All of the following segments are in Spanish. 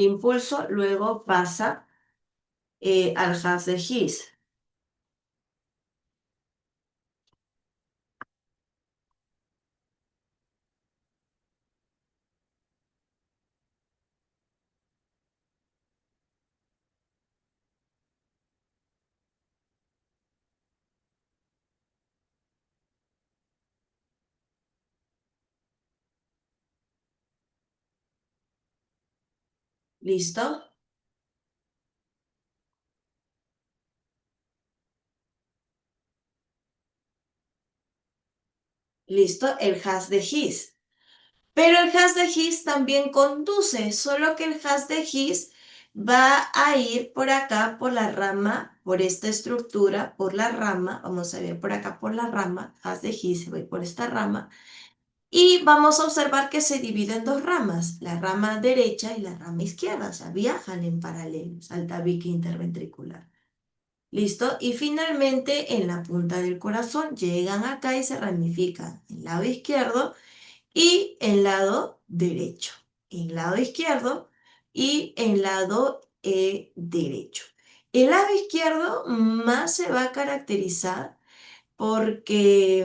Impulso luego pasa al haz de His. ¿Listo? ¿Listo? El haz de His. Pero el haz de His también conduce, solo que el haz de His va a ir por acá, por la rama, por esta estructura, por la rama. Vamos a ver por acá, por la rama. Haz de His se va a ir por esta rama. Y vamos a observar que se divide en dos ramas, la rama derecha y la rama izquierda, o sea, viajan en paralelos al tabique interventricular. ¿Listo? Y finalmente en la punta del corazón llegan acá y se ramifican el lado izquierdo y el lado derecho. El lado izquierdo y el lado derecho. El lado izquierdo más se va a caracterizar porque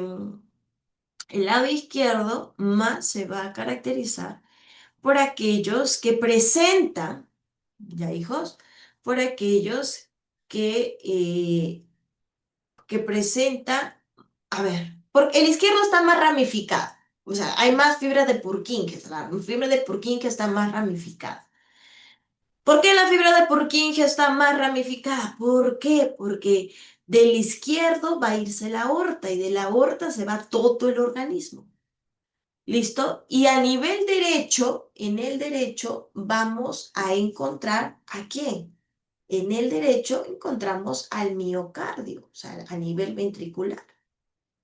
el lado izquierdo más se va a caracterizar por aquellos que presentan, ya hijos, por aquellos que presentan, a ver, porque el izquierdo está más ramificado, o sea, hay más fibra de Purkinje, la fibra de Purkinje está más ramificada. ¿Por qué la fibra de Purkinje está más ramificada? ¿Por qué? Porque del izquierdo va a irse la aorta y de la aorta se va todo el organismo. ¿Listo? Y a nivel derecho, en el derecho vamos a encontrar ¿a quién? En el derecho encontramos al miocardio, o sea, a nivel ventricular.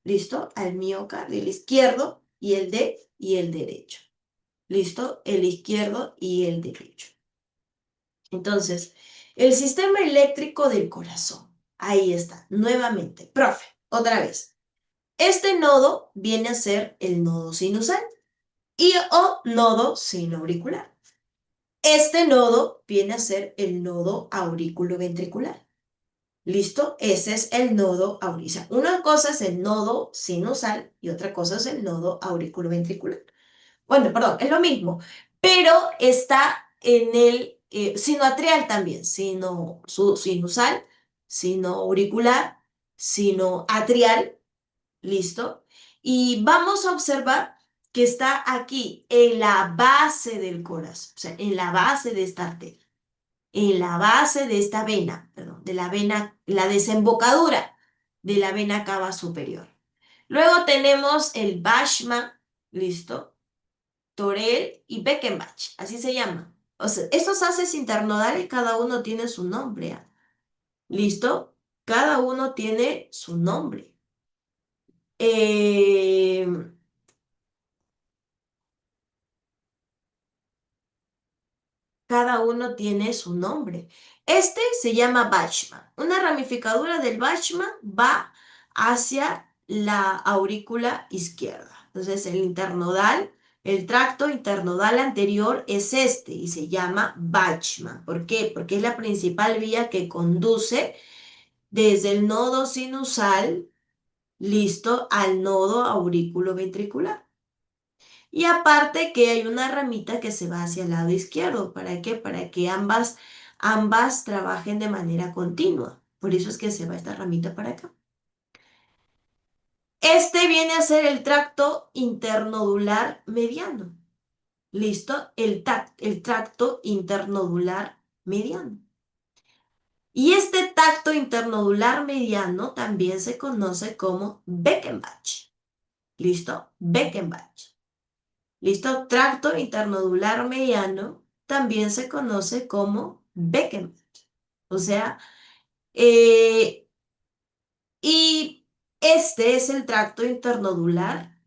¿Listo? Al miocardio, el izquierdo y el derecho. ¿Listo? El izquierdo y el derecho. Entonces, el sistema eléctrico del corazón. Ahí está, nuevamente. Profe, otra vez. Este nodo viene a ser el nodo sinusal y o nodo sinoauricular. Este nodo viene a ser el nodo auriculoventricular. ¿Listo? Ese es el nodo auricular. Una cosa es el nodo sinusal y otra cosa es el nodo auriculoventricular. Bueno, perdón, es lo mismo, pero está en el sinoatrial también, sinusal, sino auricular, sino atrial. ¿Listo? Y vamos a observar que está aquí en la base del corazón, o sea, en la base de esta arteria, en la base de esta vena, perdón, de la vena, la desembocadura de la vena cava superior. Luego tenemos el Bachmann, ¿listo? Torel y Beckenbach, así se llama. O sea, estos haces internodales, cada uno tiene su nombre, ¿ah? ¿Listo? Cada uno tiene su nombre. Eh, Cada uno tiene su nombre. Este se llama Bachmann. Una ramificadura del Bachmann va hacia la aurícula izquierda. Entonces, el internodal, el tracto internodal anterior es este y se llama Bachmann. ¿Por qué? Porque es la principal vía que conduce desde el nodo sinusal, listo, al nodo auriculoventricular. Y aparte que hay una ramita que se va hacia el lado izquierdo. ¿Para qué? Para que ambas trabajen de manera continua. Por eso es que se va esta ramita para acá. Este viene a ser el tracto internodular mediano. ¿Listo? El tracto internodular mediano. Y este tacto internodular mediano también se conoce como Beckenbach. ¿Listo? Beckenbach. ¿Listo? Tracto internodular mediano también se conoce como Beckenbach. O sea, eh, y este es el tracto internodular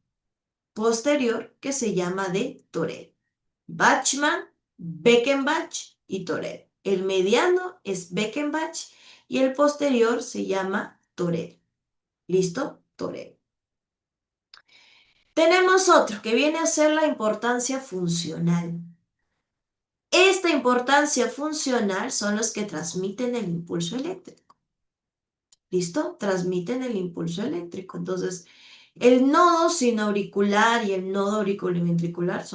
posterior que se llama de Tourette. Bachmann, Beckenbach y Tourette. El mediano es Beckenbach y el posterior se llama Tourette. ¿Listo? Tourette. Tenemos otro que viene a ser la importancia funcional. esta importancia funcional son los que transmiten el impulso eléctrico. ¿Listo? Transmiten el impulso eléctrico. Entonces, el nodo sinauricular y el nodo auriculoventricular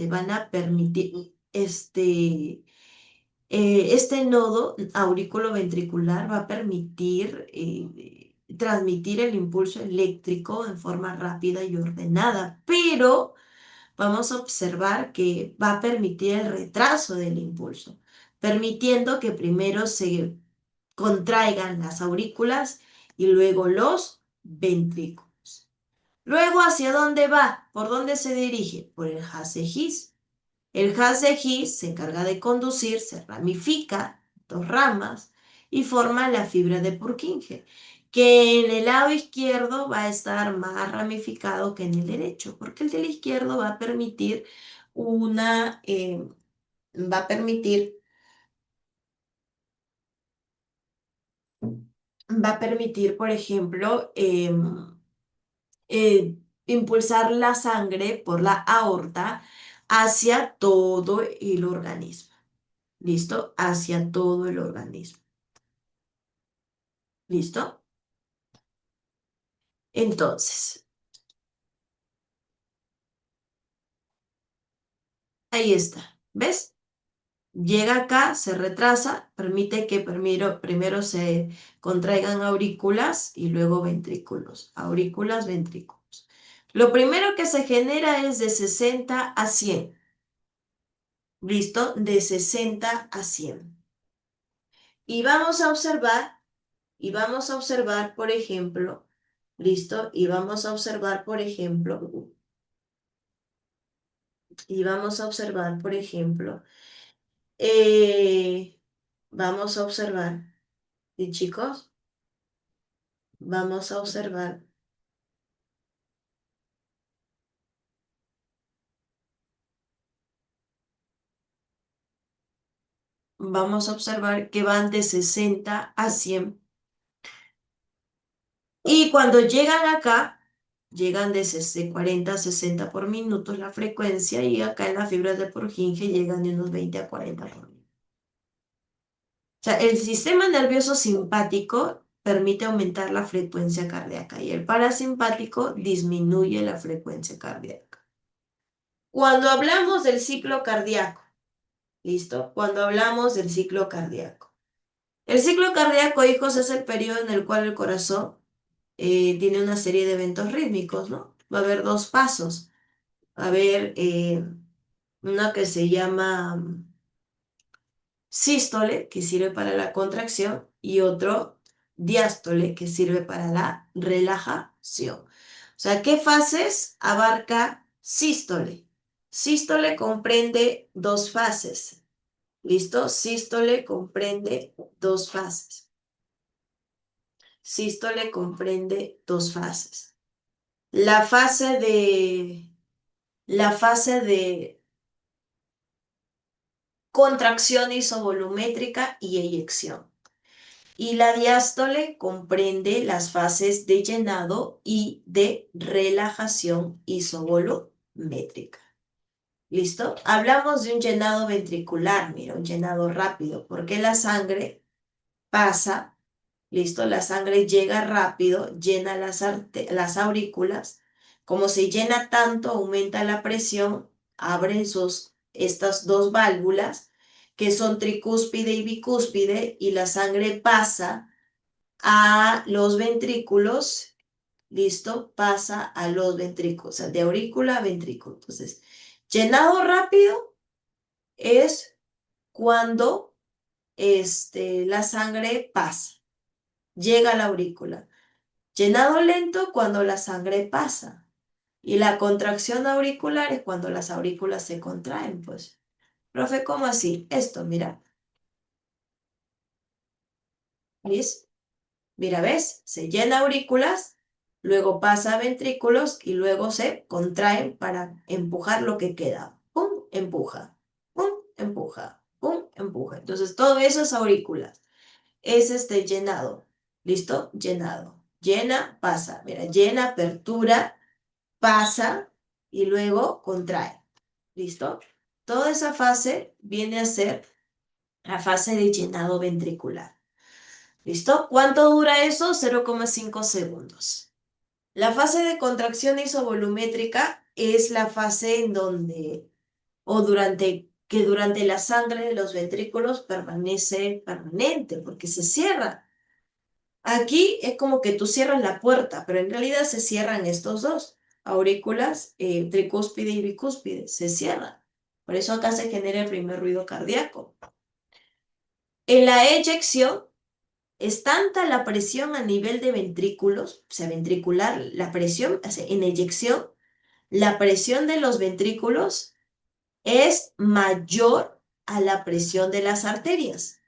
van a permitir, este nodo auriculoventricular va a permitir transmitir el impulso eléctrico en forma rápida y ordenada, pero vamos a observar que va a permitir el retraso del impulso, permitiendo que primero se contraigan las aurículas y luego los ventrículos. Luego, ¿hacia dónde va? ¿Por dónde se dirige? Por el haz de His. El haz de His se encarga de conducir, se ramifica, dos ramas, y forma la fibra de Purkinje, que en el lado izquierdo va a estar más ramificado que en el derecho, porque el del izquierdo va a permitir una, va a permitir, por ejemplo, impulsar la sangre por la aorta hacia todo el organismo. ¿Listo? Hacia todo el organismo. ¿Listo? Entonces, ahí está. ¿Ves? Llega acá, se retrasa, permite que primero se contraigan aurículas y luego ventrículos. Aurículas, ventrículos. Lo primero que se genera es de 60 a 100. ¿Listo? De 60 a 100. Y vamos a observar, por ejemplo, ¿listo? Y vamos a observar, por ejemplo, Eh, vamos a observar, y chicos, vamos a observar, que van de 60 a 100. Y cuando llegan acá, llegan de 40 a 60 por minuto la frecuencia, y acá en las fibras de Purkinje llegan de unos 20 a 40 por minuto. O sea, el sistema nervioso simpático permite aumentar la frecuencia cardíaca y el parasimpático disminuye la frecuencia cardíaca. Cuando hablamos del ciclo cardíaco, ¿listo? Cuando hablamos del ciclo cardíaco. El ciclo cardíaco, hijos, es el periodo en el cual el corazón tiene una serie de eventos rítmicos, ¿no? Va a haber dos pasos. Va a haber una que se llama sístole, que sirve para la contracción, y otro diástole, que sirve para la relajación. O sea, ¿qué fases abarca sístole? Sístole comprende dos fases. ¿Listo? Sístole comprende dos fases. Sístole comprende dos fases. La fase de contracción isovolumétrica y eyección. Y la diástole comprende las fases de llenado y de relajación isovolumétrica. ¿Listo? Hablamos de un llenado ventricular, mira, un llenado rápido, porque la sangre pasa, ¿listo? La sangre llega rápido, llena las aurículas. Como se llena tanto, aumenta la presión, abren estas dos válvulas, que son tricúspide y bicúspide, y la sangre pasa a los ventrículos, ¿listo? Pasa a los ventrículos, o sea, de aurícula a ventrículo. Entonces, llenado rápido es cuando la sangre pasa, llega a la aurícula. Llenado lento cuando la sangre pasa. Y la contracción auricular es cuando las aurículas se contraen, pues. Profe, ¿cómo así? Esto, mira. ¿Ves? Mira, ¿ves? Se llena aurículas, luego pasa a ventrículos y luego se contraen para empujar lo que queda. ¡Pum! Empuja. ¡Pum! Empuja. ¡Pum! Empuja. Entonces, todo eso es aurículas. Es llenado. ¿Listo? Llenado. Llena, pasa. Mira, llena, apertura, pasa y luego contrae. ¿Listo? Toda esa fase viene a ser la fase de llenado ventricular. ¿Listo? ¿Cuánto dura eso? 0,5 segundos. La fase de contracción isovolumétrica es la fase en donde, durante la sangre de los ventrículos permanece permanente, porque se cierra. Aquí es como que tú cierras la puerta, pero en realidad se cierran estos dos, aurículas, tricúspide y bicúspide, se cierran. Por eso acá se genera el primer ruido cardíaco. En la eyección es tanta la presión a nivel de ventrículos, o sea, ventricular, la presión, o sea, en eyección, la presión de los ventrículos es mayor a la presión de las arterias.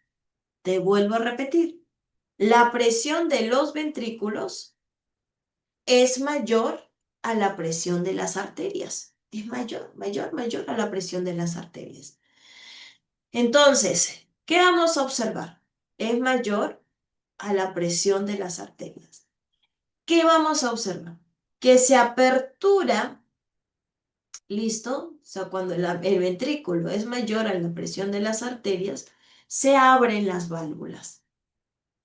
Te vuelvo a repetir, la presión de los ventrículos es mayor a la presión de las arterias. Es mayor a la presión de las arterias. Entonces, ¿qué vamos a observar? Es mayor a la presión de las arterias. ¿Qué vamos a observar? Que se apertura, ¿listo? O sea, cuando el ventrículo es mayor a la presión de las arterias, se abren las válvulas.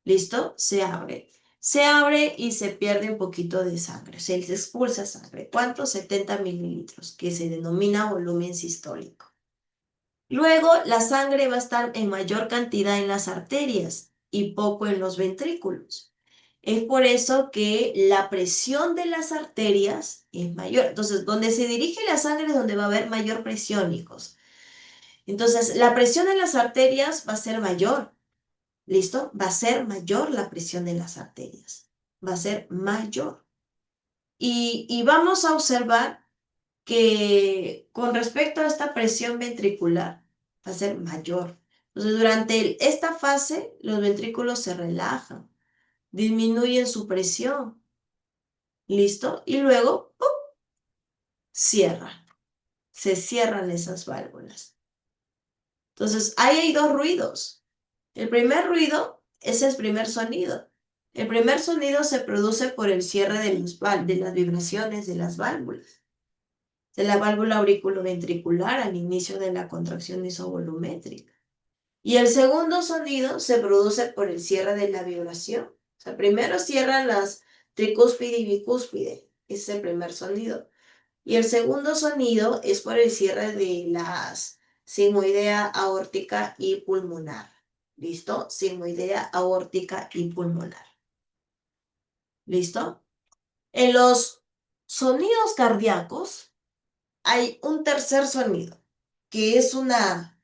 ¿Listo? Se abre. Se abre y se pierde un poquito de sangre. Se expulsa sangre. ¿Cuánto? 70 mililitros, que se denomina volumen sistólico. Luego, la sangre va a estar en mayor cantidad en las arterias y poco en los ventrículos. Es por eso que la presión de las arterias es mayor. Entonces, donde se dirige la sangre es donde va a haber mayor presión, hijos. Entonces, la presión en las arterias va a ser mayor. ¿Listo? Va a ser mayor la presión de las arterias. Va a ser mayor. Y vamos a observar que con respecto a esta presión ventricular, va a ser mayor. Entonces, durante esta fase, los ventrículos se relajan, disminuyen su presión. ¿Listo? Y luego, ¡pum!, cierran. Se cierran esas válvulas. Entonces, ahí hay dos ruidos. El primer ruido es el primer sonido. El primer sonido se produce por el cierre de las vibraciones de las válvulas, de la válvula auriculoventricular al inicio de la contracción isovolumétrica. Y el segundo sonido se produce por el cierre de la vibración. O sea, primero cierran las tricúspide y bicúspide. Ese es el primer sonido. Y el segundo sonido es por el cierre de las sigmoidea aórtica y pulmonar. ¿Listo? Sigmoidea aórtica y pulmonar. ¿Listo? En los sonidos cardíacos hay un tercer sonido, que es una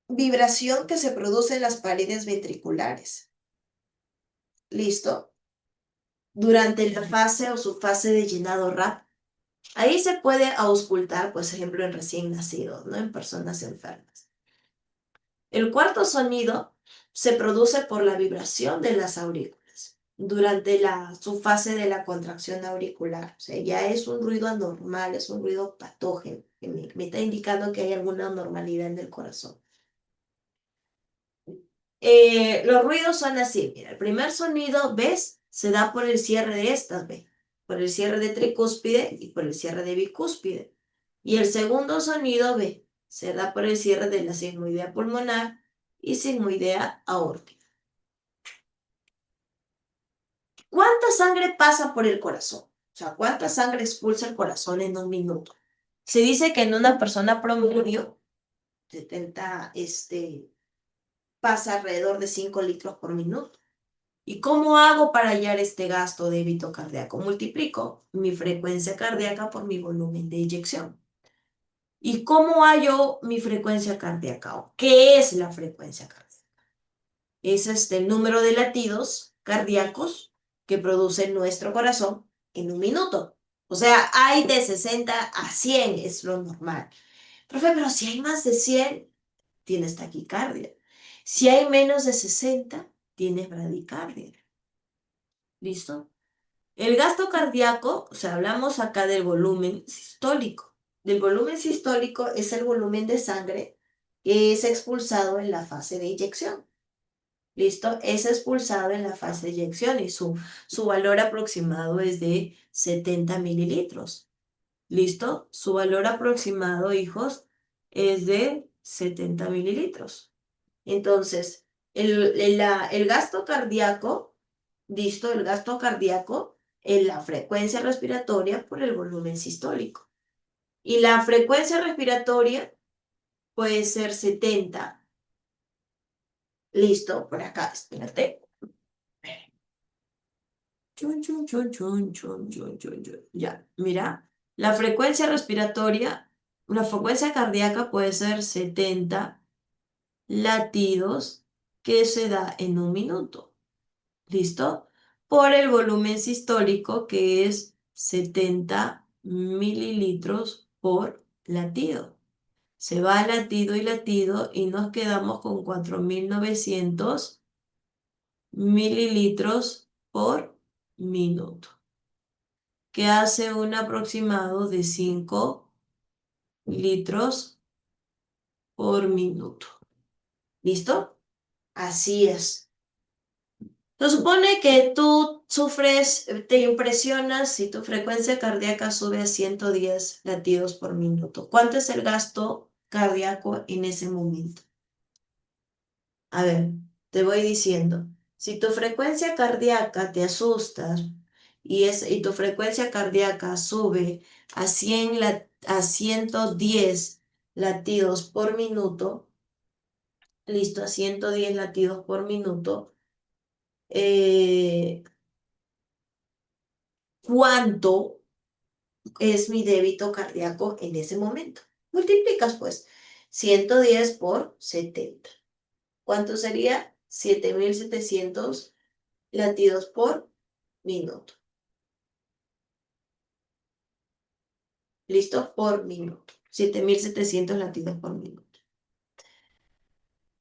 vibración que se produce en las paredes ventriculares. ¿Listo? Durante la fase o su fase de llenado rápido. Ahí se puede auscultar, por ejemplo, en recién nacidos, ¿no? En personas enfermas. El cuarto sonido se produce por la vibración de las aurículas durante su fase de la contracción auricular. O sea, ya es un ruido anormal, es un ruido patógeno, que me está indicando que hay alguna anormalidad en el corazón. Los ruidos son así, mira, el primer sonido, ¿ves? Se da por el cierre de estas, ¿ves? Por el cierre de tricúspide y por el cierre de bicúspide. Y el segundo sonido, ¿ves? Se da por el cierre de la sigmoidea pulmonar y sigmoidea aórtica. ¿Cuánta sangre pasa por el corazón? O sea, ¿cuánta sangre expulsa el corazón en un minuto? Se dice que en una persona promedio, 70, pasa alrededor de 5 litros por minuto. ¿Y cómo hago para hallar este gasto de débito cardíaco? Multiplico mi frecuencia cardíaca por mi volumen de eyección. ¿Y cómo hallo mi frecuencia cardíaca? ¿Qué es la frecuencia cardíaca? Es el número de latidos cardíacos que produce nuestro corazón en un minuto. O sea, hay de 60 a 100, es lo normal. Profe, pero si hay más de 100, tienes taquicardia. Si hay menos de 60, tienes bradicardia. ¿Listo? El gasto cardíaco, o sea, hablamos acá del volumen sistólico. Del volumen sistólico es el volumen de sangre que es expulsado en la fase de eyección. ¿Listo? Es expulsado en la fase de eyección y su valor aproximado es de 70 mililitros. ¿Listo? Su valor aproximado, hijos, es de 70 mililitros. Entonces, el gasto cardíaco, ¿listo? El gasto cardíaco en la frecuencia respiratoria por el volumen sistólico. Y la frecuencia respiratoria puede ser 70. Listo, por acá, espérate. Chun, chun, chun, chun, chun, chun, chun, chun. Ya, mira, la frecuencia respiratoria, la frecuencia cardíaca puede ser 70 latidos que se da en un minuto. ¿Listo? Por el volumen sistólico que es 70 mililitros por latido. Se va latido y latido y nos quedamos con 4.900 mililitros por minuto, que hace un aproximado de 5 litros por minuto. ¿Listo? Así es. Se supone que tú sufres, te impresionas si tu frecuencia cardíaca sube a 110 latidos por minuto. ¿Cuánto es el gasto cardíaco en ese momento? A ver, te voy diciendo. Si tu frecuencia cardíaca te asustas y tu frecuencia cardíaca sube a 110 latidos por minuto, listo, a 110 latidos por minuto, ¿cuánto es mi débito cardíaco en ese momento? Multiplicas pues 110 por 70. ¿Cuánto sería? 7.700 latidos por minuto. ¿Listo? Por minuto. 7.700 latidos por minuto.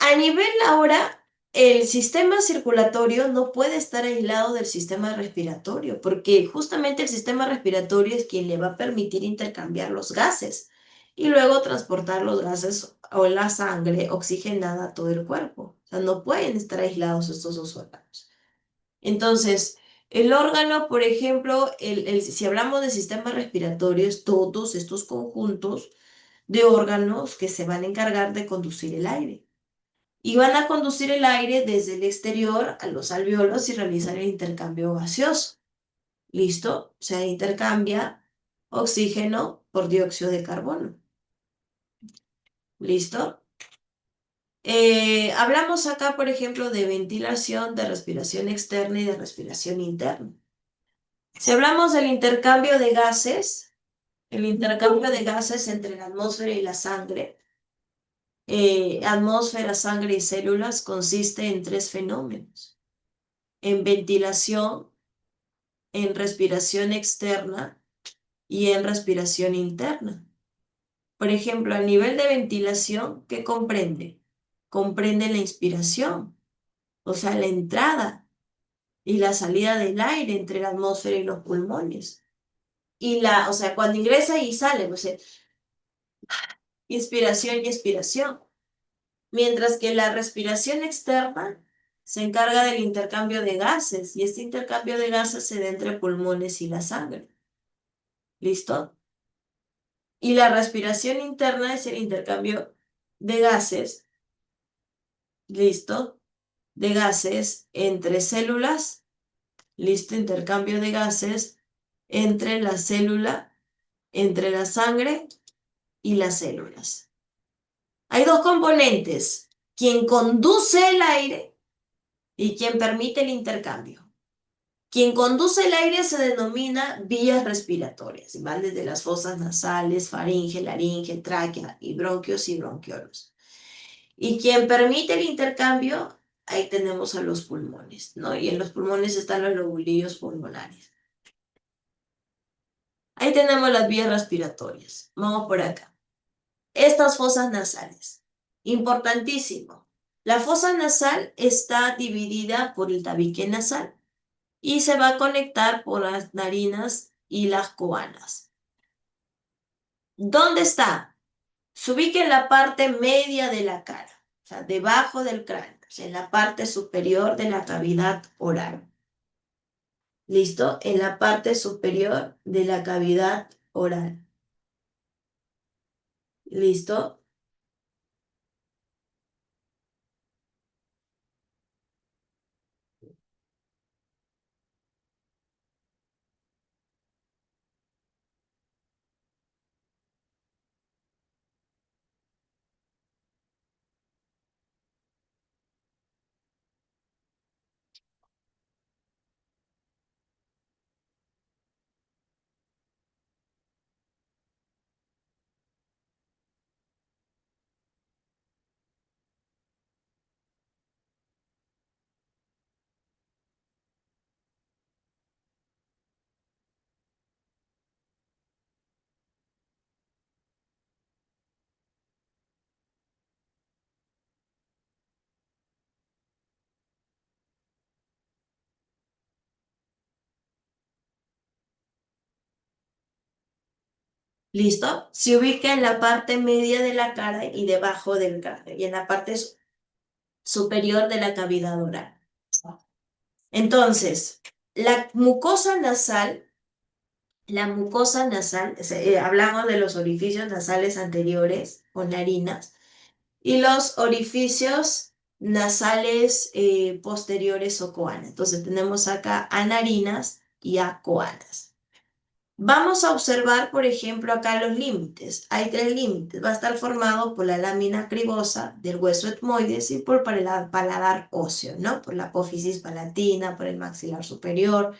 A nivel ahora, el sistema circulatorio no puede estar aislado del sistema respiratorio, porque justamente el sistema respiratorio es quien le va a permitir intercambiar los gases y luego transportar los gases o la sangre oxigenada a todo el cuerpo. O sea, no pueden estar aislados estos dos órganos. Entonces, el órgano, por ejemplo, si hablamos de sistema respiratorio, es todos estos conjuntos de órganos que se van a encargar de conducir el aire. Y van a conducir el aire desde el exterior a los alvéolos y realizar el intercambio gaseoso. ¿Listo? Se intercambia oxígeno por dióxido de carbono. ¿Listo? Hablamos acá, por ejemplo, de ventilación, de respiración externa y de respiración interna. Si hablamos del intercambio de gases, el intercambio de gases entre la atmósfera y la sangre, atmósfera, sangre y células consiste en tres fenómenos: en ventilación, en respiración externa y en respiración interna. Por ejemplo, a nivel de ventilación, ¿qué comprende? Comprende la inspiración, o sea, la entrada y la salida del aire entre la atmósfera y los pulmones. O sea, cuando ingresa y sale, o sea, inspiración y expiración. Mientras que la respiración externa se encarga del intercambio de gases y este intercambio de gases se da entre pulmones y la sangre. ¿Listo? Y la respiración interna es el intercambio de gases, ¿listo? De gases entre células, ¿listo? Intercambio de gases entre la célula, entre la sangre y las células. Hay dos componentes: quien conduce el aire y quien permite el intercambio. Quien conduce el aire se denomina vías respiratorias, y van desde las fosas nasales, faringe, laringe, tráquea y bronquios y bronquiolos. Y quien permite el intercambio, ahí tenemos a los pulmones, ¿no? Y en los pulmones están los lobulillos pulmonares. Ahí tenemos las vías respiratorias. Vamos por acá. Estas fosas nasales. Importantísimo. La fosa nasal está dividida por el tabique nasal y se va a conectar por las narinas y las coanas. ¿Dónde está? Se ubica en la parte media de la cara, o sea, debajo del cráneo, o sea, en la parte superior de la cavidad oral. ¿Listo? En la parte superior de la cavidad oral. ¿Listo? ¿Listo? Se ubica en la parte media de la cara y debajo del cráneo y en la parte superior de la cavidad oral. Entonces, la mucosa nasal, hablamos de los orificios nasales anteriores o narinas y los orificios nasales posteriores o coanas. Entonces, tenemos acá a narinas y a coanas. Vamos a observar, por ejemplo, acá los límites. Hay tres límites. Va a estar formado por la lámina cribosa del hueso etmoides y por el paladar óseo, ¿no? Por la apófisis palatina, por el maxilar superior,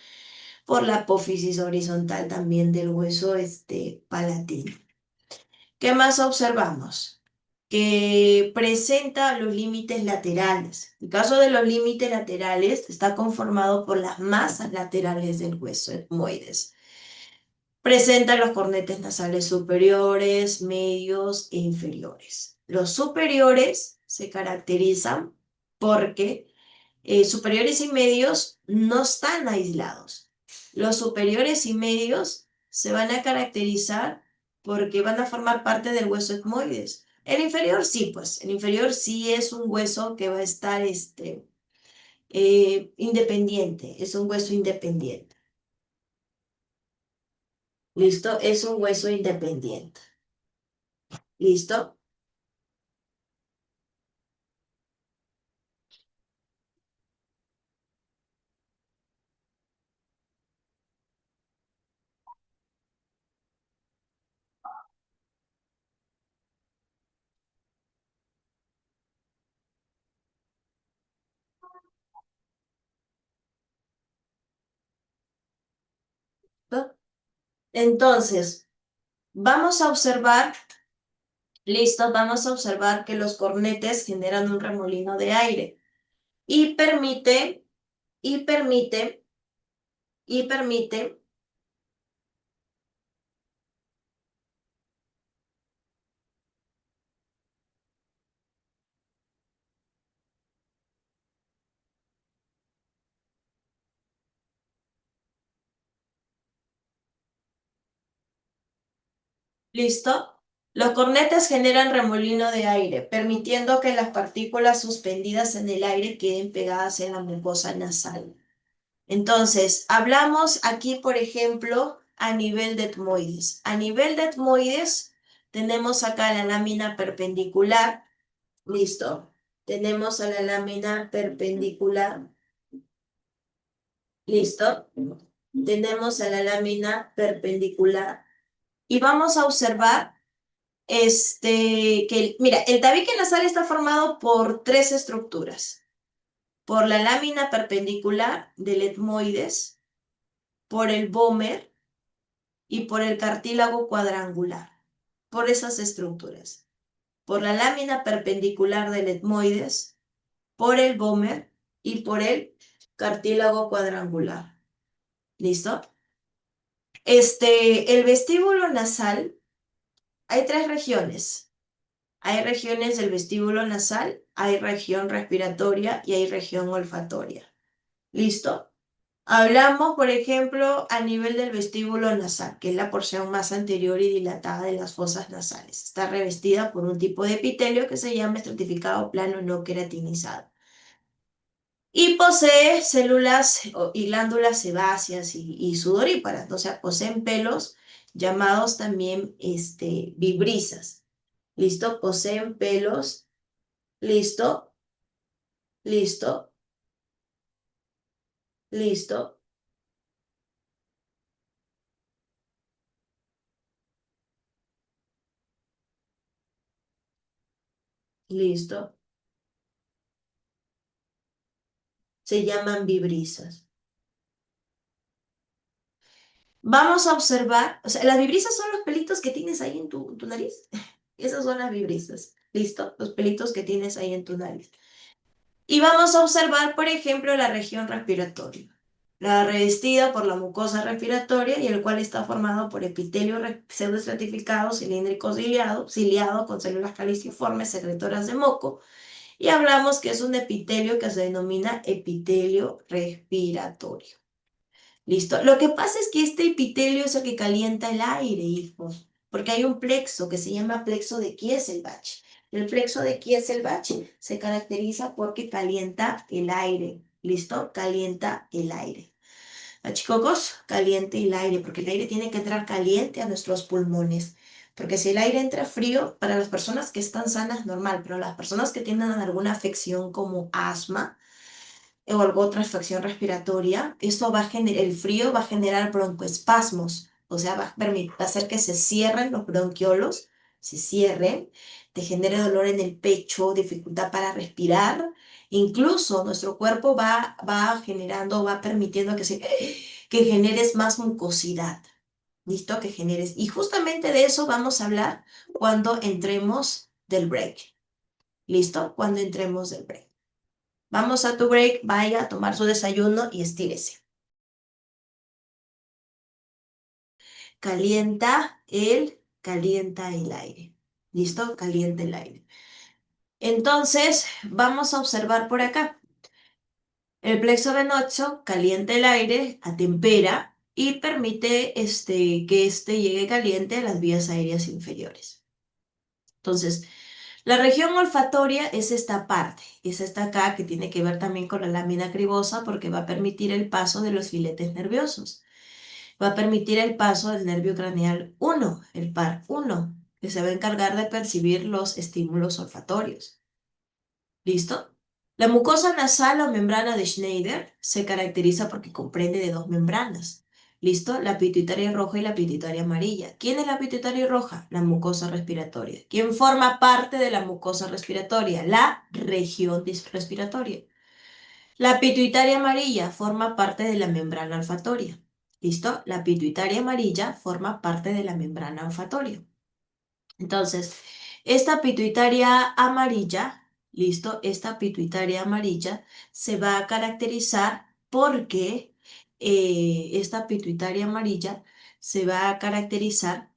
por la apófisis horizontal también del hueso palatino. ¿Qué más observamos? Que presenta los límites laterales. El caso de los límites laterales está conformado por las masas laterales del hueso etmoides. Presenta los cornetes nasales superiores, medios e inferiores. Los superiores se caracterizan porque superiores y medios no están aislados. Los superiores y medios se van a caracterizar porque van a formar parte del hueso etmoides. El inferior sí, pues, el inferior sí es un hueso que va a estar independiente, es un hueso independiente. ¿Listo? Es un hueso independiente. ¿Listo? ¿No? Entonces, vamos a observar, listo, vamos a observar que los cornetes generan un remolino de aire y y permite, permite, listo, los cornetes generan remolino de aire, permitiendo que las partículas suspendidas en el aire queden pegadas en la mucosa nasal. Entonces, hablamos aquí, por ejemplo, a nivel de etmoides. A nivel de etmoides, tenemos acá la lámina perpendicular. Listo. Tenemos a la lámina perpendicular. Listo. Tenemos a la lámina perpendicular. Y vamos a observar mira, el tabique nasal está formado por tres estructuras. Por la lámina perpendicular del etmoides, por el vómer y por el cartílago cuadrangular. Por esas estructuras. Por la lámina perpendicular del etmoides, por el vómer y por el cartílago cuadrangular. ¿Listo? El vestíbulo nasal, hay tres regiones. Hay regiones del vestíbulo nasal, hay región respiratoria y hay región olfatoria. ¿Listo? Hablamos, por ejemplo, a nivel del vestíbulo nasal, que es la porción más anterior y dilatada de las fosas nasales. Está revestida por un tipo de epitelio que se llama estratificado plano no queratinizado. Y posee células y glándulas sebáceas y sudoríparas, o sea, poseen pelos llamados también vibrisas. ¿Listo? Poseen pelos. ¿Listo? ¿Listo? ¿Listo? ¿Listo? Se llaman vibrisas. Vamos a observar, o sea, las vibrisas son los pelitos que tienes ahí en tu nariz. Esas son las vibrisas. ¿Listo? Los pelitos que tienes ahí en tu nariz. Y vamos a observar, por ejemplo, la región respiratoria. La revestida por la mucosa respiratoria y el cual está formado por epitelio pseudoestratificado, cilíndrico ciliado con células caliciformes secretoras de moco. Y hablamos que es un epitelio que se denomina epitelio respiratorio. ¿Listo? Lo que pasa es que este epitelio es el que calienta el aire, hijos, porque hay un plexo que se llama plexo de Kieselbach. El plexo de Kieselbach se caracteriza porque calienta el aire. ¿Listo? Calienta el aire. Chicos, caliente el aire, porque el aire tiene que entrar caliente a nuestros pulmones. Porque si el aire entra frío, para las personas que están sanas, normal, pero las personas que tienen alguna afección como asma, o alguna otra afección respiratoria, esto va a generar, el frío va a generar broncoespasmos, o sea, va a permitir hacer que se cierren los bronquiolos, se cierren, te genere dolor en el pecho, dificultad para respirar, incluso nuestro cuerpo va generando, va permitiendo que generes más mucosidad, ¿listo? Que generes. Y justamente de eso vamos a hablar cuando entremos del break, ¿listo? Cuando entremos del break. Vamos a tu break, vaya a tomar su desayuno y estírese. Calienta el aire. ¿Listo? Calienta el aire. Entonces, vamos a observar por acá. El plexo venoso calienta el aire, atempera y permite que éste llegue caliente a las vías aéreas inferiores. Entonces, la región olfatoria es esta acá que tiene que ver también con la lámina cribosa porque va a permitir el paso de los filetes nerviosos. Va a permitir el paso del nervio craneal 1, el par 1, que se va a encargar de percibir los estímulos olfatorios. ¿Listo? La mucosa nasal o membrana de Schneider se caracteriza porque comprende de dos membranas. ¿Listo? La pituitaria roja y la pituitaria amarilla. ¿Quién es la pituitaria roja? La mucosa respiratoria. ¿Quién forma parte de la mucosa respiratoria? La región respiratoria. La pituitaria amarilla forma parte de la membrana olfatoria. ¿Listo? La pituitaria amarilla forma parte de la membrana olfatoria. Entonces, esta pituitaria amarilla, ¿listo? Esta pituitaria amarilla se va a caracterizar porque esta pituitaria amarilla se va a caracterizar,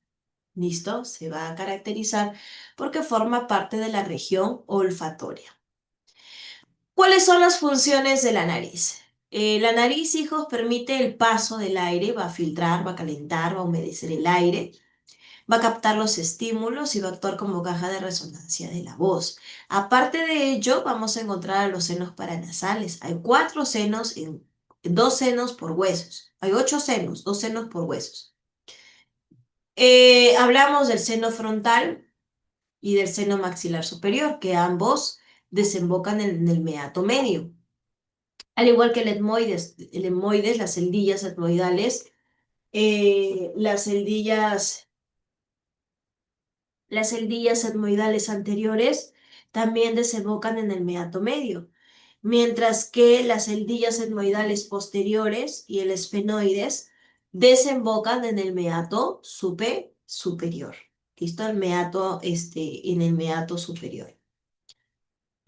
¿listo? Se va a caracterizar porque forma parte de la región olfatoria. ¿Cuáles son las funciones de la nariz? La nariz, hijos, permite el paso del aire, va a filtrar, va a calentar, va a humedecer el aire, va a captar los estímulos y va a actuar como caja de resonancia de la voz. Aparte de ello, vamos a encontrar a los senos paranasales. Hay 4 senos, dos senos por huesos. Hay 8 senos, 2 senos por huesos. Hablamos del seno frontal y del seno maxilar superior, que ambos desembocan en el meato medio. Al igual que el etmoides, las celdillas etmoidales, las celdillas etmoidales anteriores también desembocan en el meato medio, mientras que las celdillas etmoidales posteriores y el esfenoides desembocan en el meato superior. ¿Listo? En el meato superior.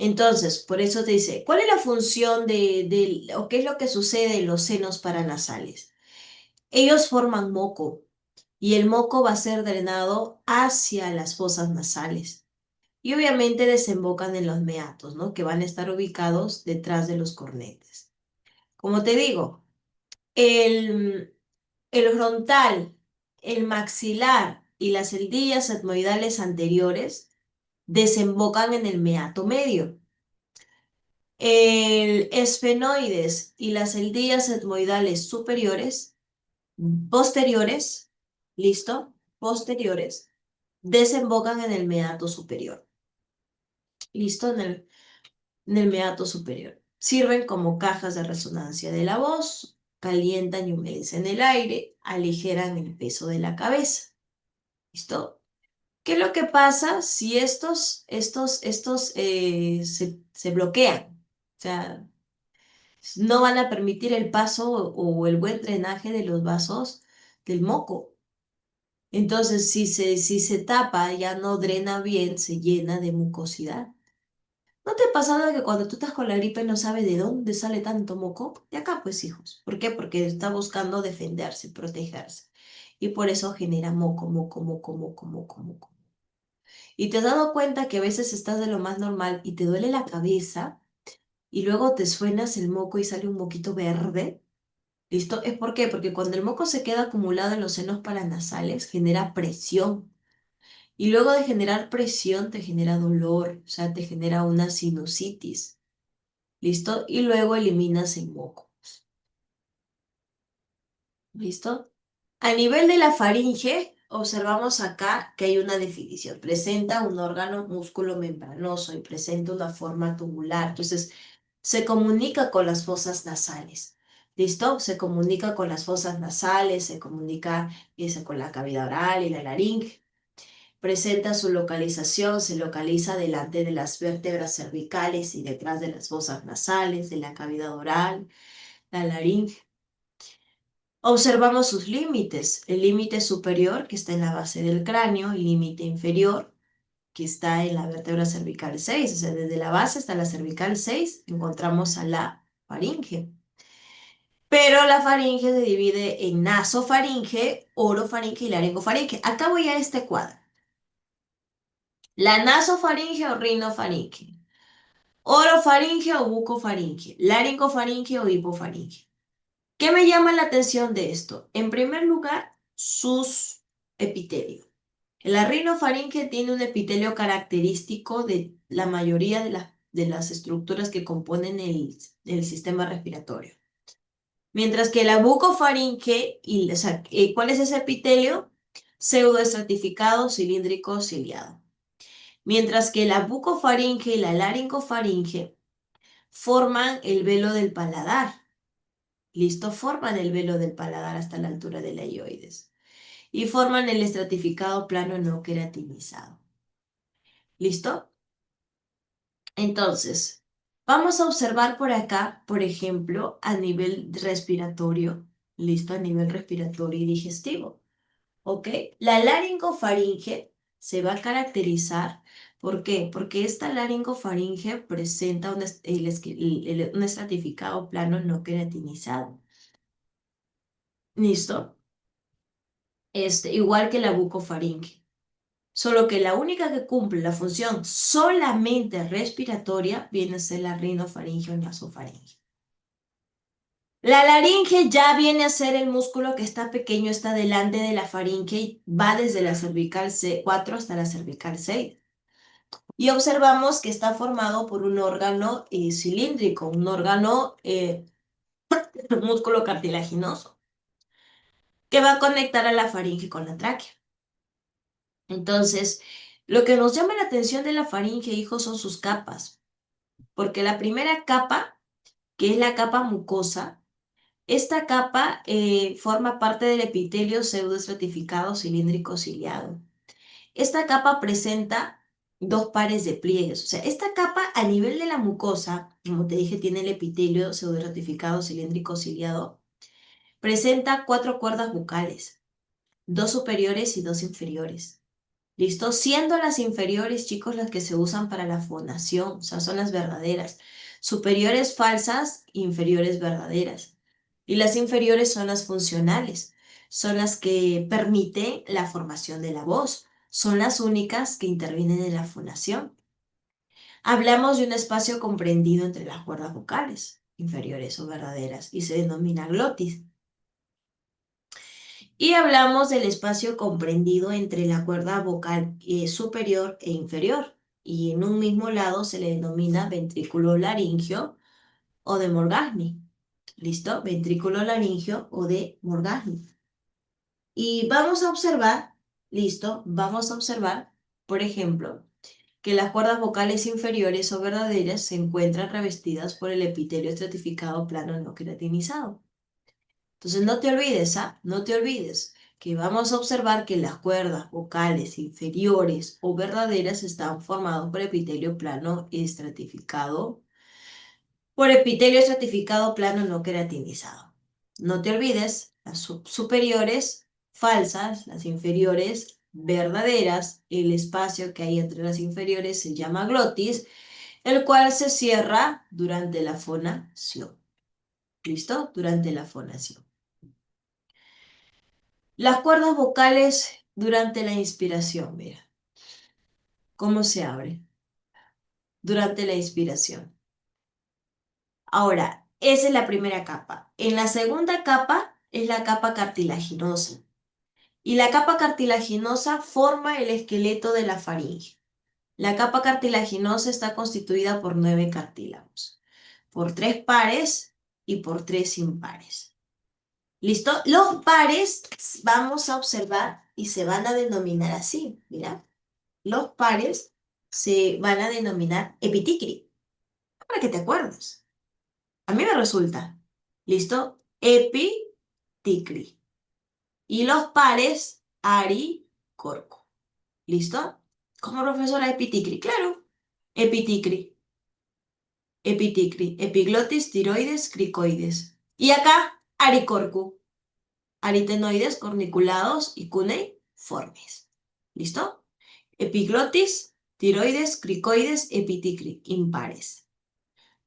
Entonces, por eso te dice, ¿cuál es la función o qué es lo que sucede en los senos paranasales? Ellos forman moco y el moco va a ser drenado hacia las fosas nasales y obviamente desembocan en los meatos, ¿no? Que van a estar ubicados detrás de los cornetes. Como te digo, el, el frontal, el maxilar y las celdillas etmoidales anteriores desembocan en el meato medio. El esfenoides y las celdillas etmoidales posteriores, ¿listo? Posteriores, desembocan en el meato superior. ¿Listo? En el meato superior. Sirven como cajas de resonancia de la voz, calientan y humedecen el aire, aligeran el peso de la cabeza. ¿Listo? ¿Qué es lo que pasa si estos se bloquean? O sea, no van a permitir el paso o el buen drenaje de los vasos del moco. Entonces, si se tapa, ya no drena bien, se llena de mucosidad. ¿No te ha pasado que cuando tú estás con la gripe no sabes de dónde sale tanto moco? De acá, pues, hijos. ¿Por qué? Porque está buscando defenderse, protegerse. Y por eso genera moco, moco, moco, moco, moco, moco. Y te has dado cuenta que a veces estás de lo más normal y te duele la cabeza y luego te suenas el moco y sale un moquito verde. ¿Listo? ¿Es por qué? Porque cuando el moco se queda acumulado en los senos paranasales, genera presión. Y luego de generar presión, te genera dolor, o sea, te genera una sinusitis. ¿Listo? Y luego eliminas el moco. ¿Listo? A nivel de la faringe, observamos acá que hay una definición. Presenta un órgano músculo membranoso y presenta una forma tubular. Entonces, se comunica con las fosas nasales. ¿Listo? Se comunica con las fosas nasales, se comunica con la cavidad oral y la laringe. Presenta su localización, se localiza delante de las vértebras cervicales y detrás de las fosas nasales, de la cavidad oral, la laringe. Observamos sus límites, el límite superior que está en la base del cráneo, el límite inferior que está en la vértebra cervical 6, o sea, desde la base hasta la cervical 6 encontramos a la faringe. Pero la faringe se divide en nasofaringe, orofaringe y laringofaringe. Acá voy a este cuadro. La nasofaringe o rinofaringe, orofaringe o bucofaringe, laringofaringe o hipofaringe. ¿Qué me llama la atención de esto? En primer lugar, sus epitelios. La rinofaringe tiene un epitelio característico de la mayoría de las estructuras que componen el sistema respiratorio. Mientras que la bucofaringe, o sea, ¿cuál es ese epitelio? Pseudoestratificado, cilíndrico, ciliado. Mientras que la bucofaringe y la laringofaringe forman el velo del paladar. ¿Listo? Forman el velo del paladar hasta la altura de la hioides. Y forman el estratificado plano no queratinizado. ¿Listo? Entonces, vamos a observar por acá, por ejemplo, a nivel respiratorio. ¿Listo? A nivel respiratorio y digestivo. ¿Ok? La laringofaringe se va a caracterizar. ¿Por qué? Porque esta laringofaringe presenta un estratificado plano no queratinizado. ¿Listo? Igual que la bucofaringe. Solo que la única que cumple la función solamente respiratoria viene a ser la rinofaringe o nasofaringe. La laringe ya viene a ser el músculo que está pequeño, está delante de la faringe y va desde la cervical 4 hasta la cervical 6. Y observamos que está formado por un órgano cilíndrico, un órgano músculo cartilaginoso, que va a conectar a la faringe con la tráquea. Entonces, lo que nos llama la atención de la faringe, hijos, son sus capas, porque la primera capa, que es la capa mucosa, esta capa forma parte del epitelio pseudoestratificado cilíndrico ciliado. Esta capa presenta dos pares de pliegues. O sea, esta capa a nivel de la mucosa, como te dije, tiene el epitelio pseudoestratificado cilíndrico ciliado, presenta cuatro cuerdas bucales, dos superiores y dos inferiores. ¿Listo? Siendo las inferiores, chicos, las que se usan para la fonación, o sea, son las verdaderas. Superiores falsas, inferiores verdaderas. Y las inferiores son las funcionales, son las que permiten la formación de la voz, son las únicas que intervienen en la fonación. Hablamos de un espacio comprendido entre las cuerdas vocales, inferiores o verdaderas, y se denomina glotis. Y hablamos del espacio comprendido entre la cuerda vocal superior e inferior. Y en un mismo lado se le denomina ventrículo laringio o de Morgagni. ¿Listo? Ventrículo laringio o de Morgagni. Y vamos a observar. Listo, vamos a observar, por ejemplo, que las cuerdas vocales inferiores o verdaderas se encuentran revestidas por el epitelio estratificado plano no queratinizado. Entonces no te olvides, ¿ah? No te olvides que vamos a observar que las cuerdas vocales inferiores o verdaderas están formadas por epitelio plano estratificado, por epitelio estratificado plano no queratinizado. No te olvides, las superiores falsas, las inferiores verdaderas, el espacio que hay entre las inferiores se llama glotis, el cual se cierra durante la fonación. ¿Listo? Durante la fonación. Las cuerdas vocales durante la inspiración, mira, cómo se abre durante la inspiración. Ahora, esa es la primera capa. En la segunda capa es la capa cartilaginosa. Y la capa cartilaginosa forma el esqueleto de la faringe. La capa cartilaginosa está constituida por 9 cartílagos, por 3 pares y por 3 impares. ¿Listo? Los pares vamos a observar y se van a denominar así, mira. Los pares se van a denominar epiticri, para que te acuerdes. A mí me resulta. ¿Listo? Epiticri. Y los pares, ari, corco. ¿Listo? Como profesora epiticri, claro. Epiticri, epiticri, epiglotis, tiroides, cricoides. Y acá, aricorcu, aritenoides, corniculados y cuneiformes. ¿Listo? Epiglotis, tiroides, cricoides, epiticri, impares.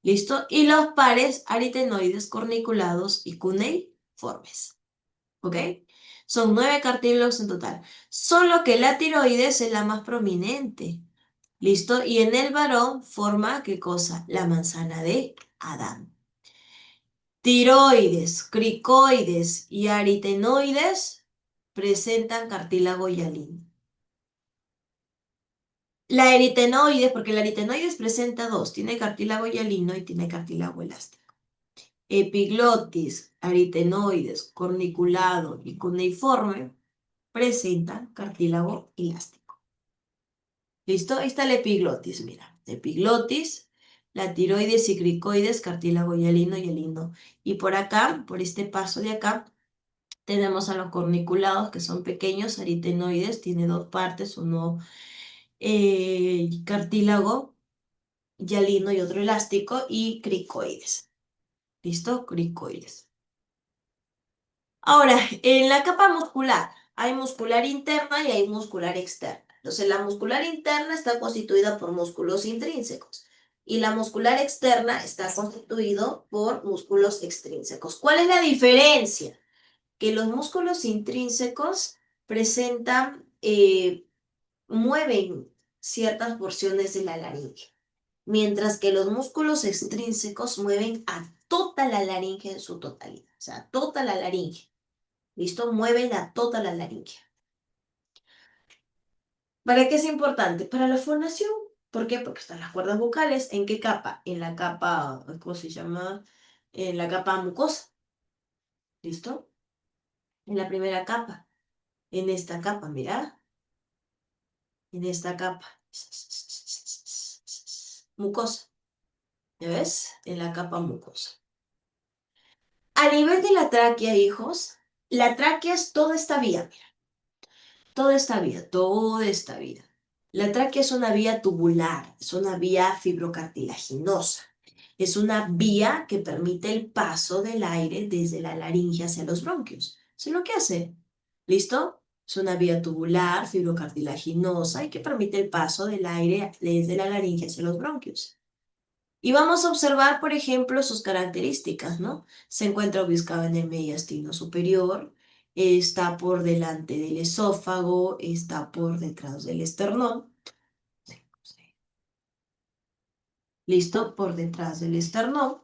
¿Listo? Y los pares aritenoides, corniculados y cuneiformes. ¿Ok? Son 9 cartílagos en total. Solo que la tiroides es la más prominente. ¿Listo? Y en el varón forma, ¿qué cosa? La manzana de Adán. Tiroides, cricoides y aritenoides presentan cartílago hialino. La aritenoides, porque la aritenoides presenta dos, tiene cartílago hialino y tiene cartílago elástico. Epiglotis, aritenoides, corniculado y cuneiforme presentan cartílago elástico. ¿Listo? Ahí está la epiglotis, mira. Epiglotis, la tiroides y cricoides, cartílago hialino. Y por acá, por este paso de acá, tenemos a los corniculados, que son pequeños aritenoides, tiene dos partes, uno cartílago hialino y otro elástico, y cricoides. ¿Listo? Cricoides. Ahora, en la capa muscular hay muscular interna y hay muscular externa. Entonces, la muscular interna está constituida por músculos intrínsecos y la muscular externa está constituido por músculos extrínsecos. ¿Cuál es la diferencia? Que los músculos intrínsecos presentan, mueven ciertas porciones de la laringe, mientras que los músculos extrínsecos mueven a toda la laringe en su totalidad, o sea, toda la laringe. ¿Listo? Mueven a toda la laringe. ¿Para qué es importante? Para la fonación. ¿Por qué? Porque están las cuerdas vocales. ¿En qué capa? En la capa, ¿cómo se llama? En la capa mucosa. ¿Listo? En la primera capa. En esta capa, mira. En esta capa. Mucosa. ¿Ya ves? En la capa mucosa. A nivel de la tráquea, hijos, la tráquea es toda esta vía. Toda esta vía, toda esta vía. La tráquea es una vía tubular, es una vía fibrocartilaginosa. Es una vía que permite el paso del aire desde la laringe hacia los bronquios. Eso es lo que hace. ¿Listo? Es una vía tubular, fibrocartilaginosa y que permite el paso del aire desde la laringe hacia los bronquios. Y vamos a observar, por ejemplo, sus características, ¿no? Se encuentra ubicado en el mediastino superior, está por delante del esófago, está por detrás del esternón. ¿Listo? Por detrás del esternón.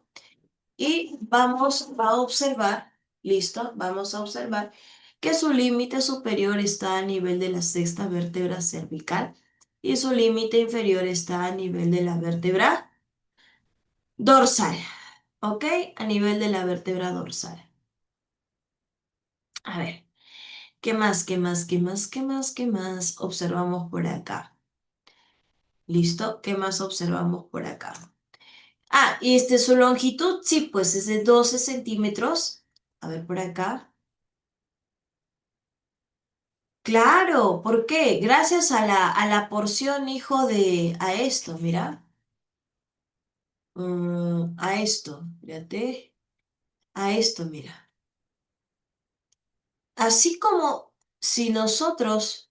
Y vamos a observar, ¿listo? Vamos a observar que su límite superior está a nivel de la sexta vértebra cervical y su límite inferior está a nivel de la vértebra dorsal, ¿ok? A nivel de la vértebra dorsal. A ver, ¿Qué más? ¿Qué más? ¿Qué más? ¿Qué más? ¿Qué más observamos por acá? ¿Listo? ¿Qué más observamos por acá? Ah, y su longitud, sí, pues es de 12 centímetros. A ver por acá. Claro, ¿por qué? Gracias a la porción, hijo a esto, mira. A esto, fíjate. A esto, mira. Así como si nosotros,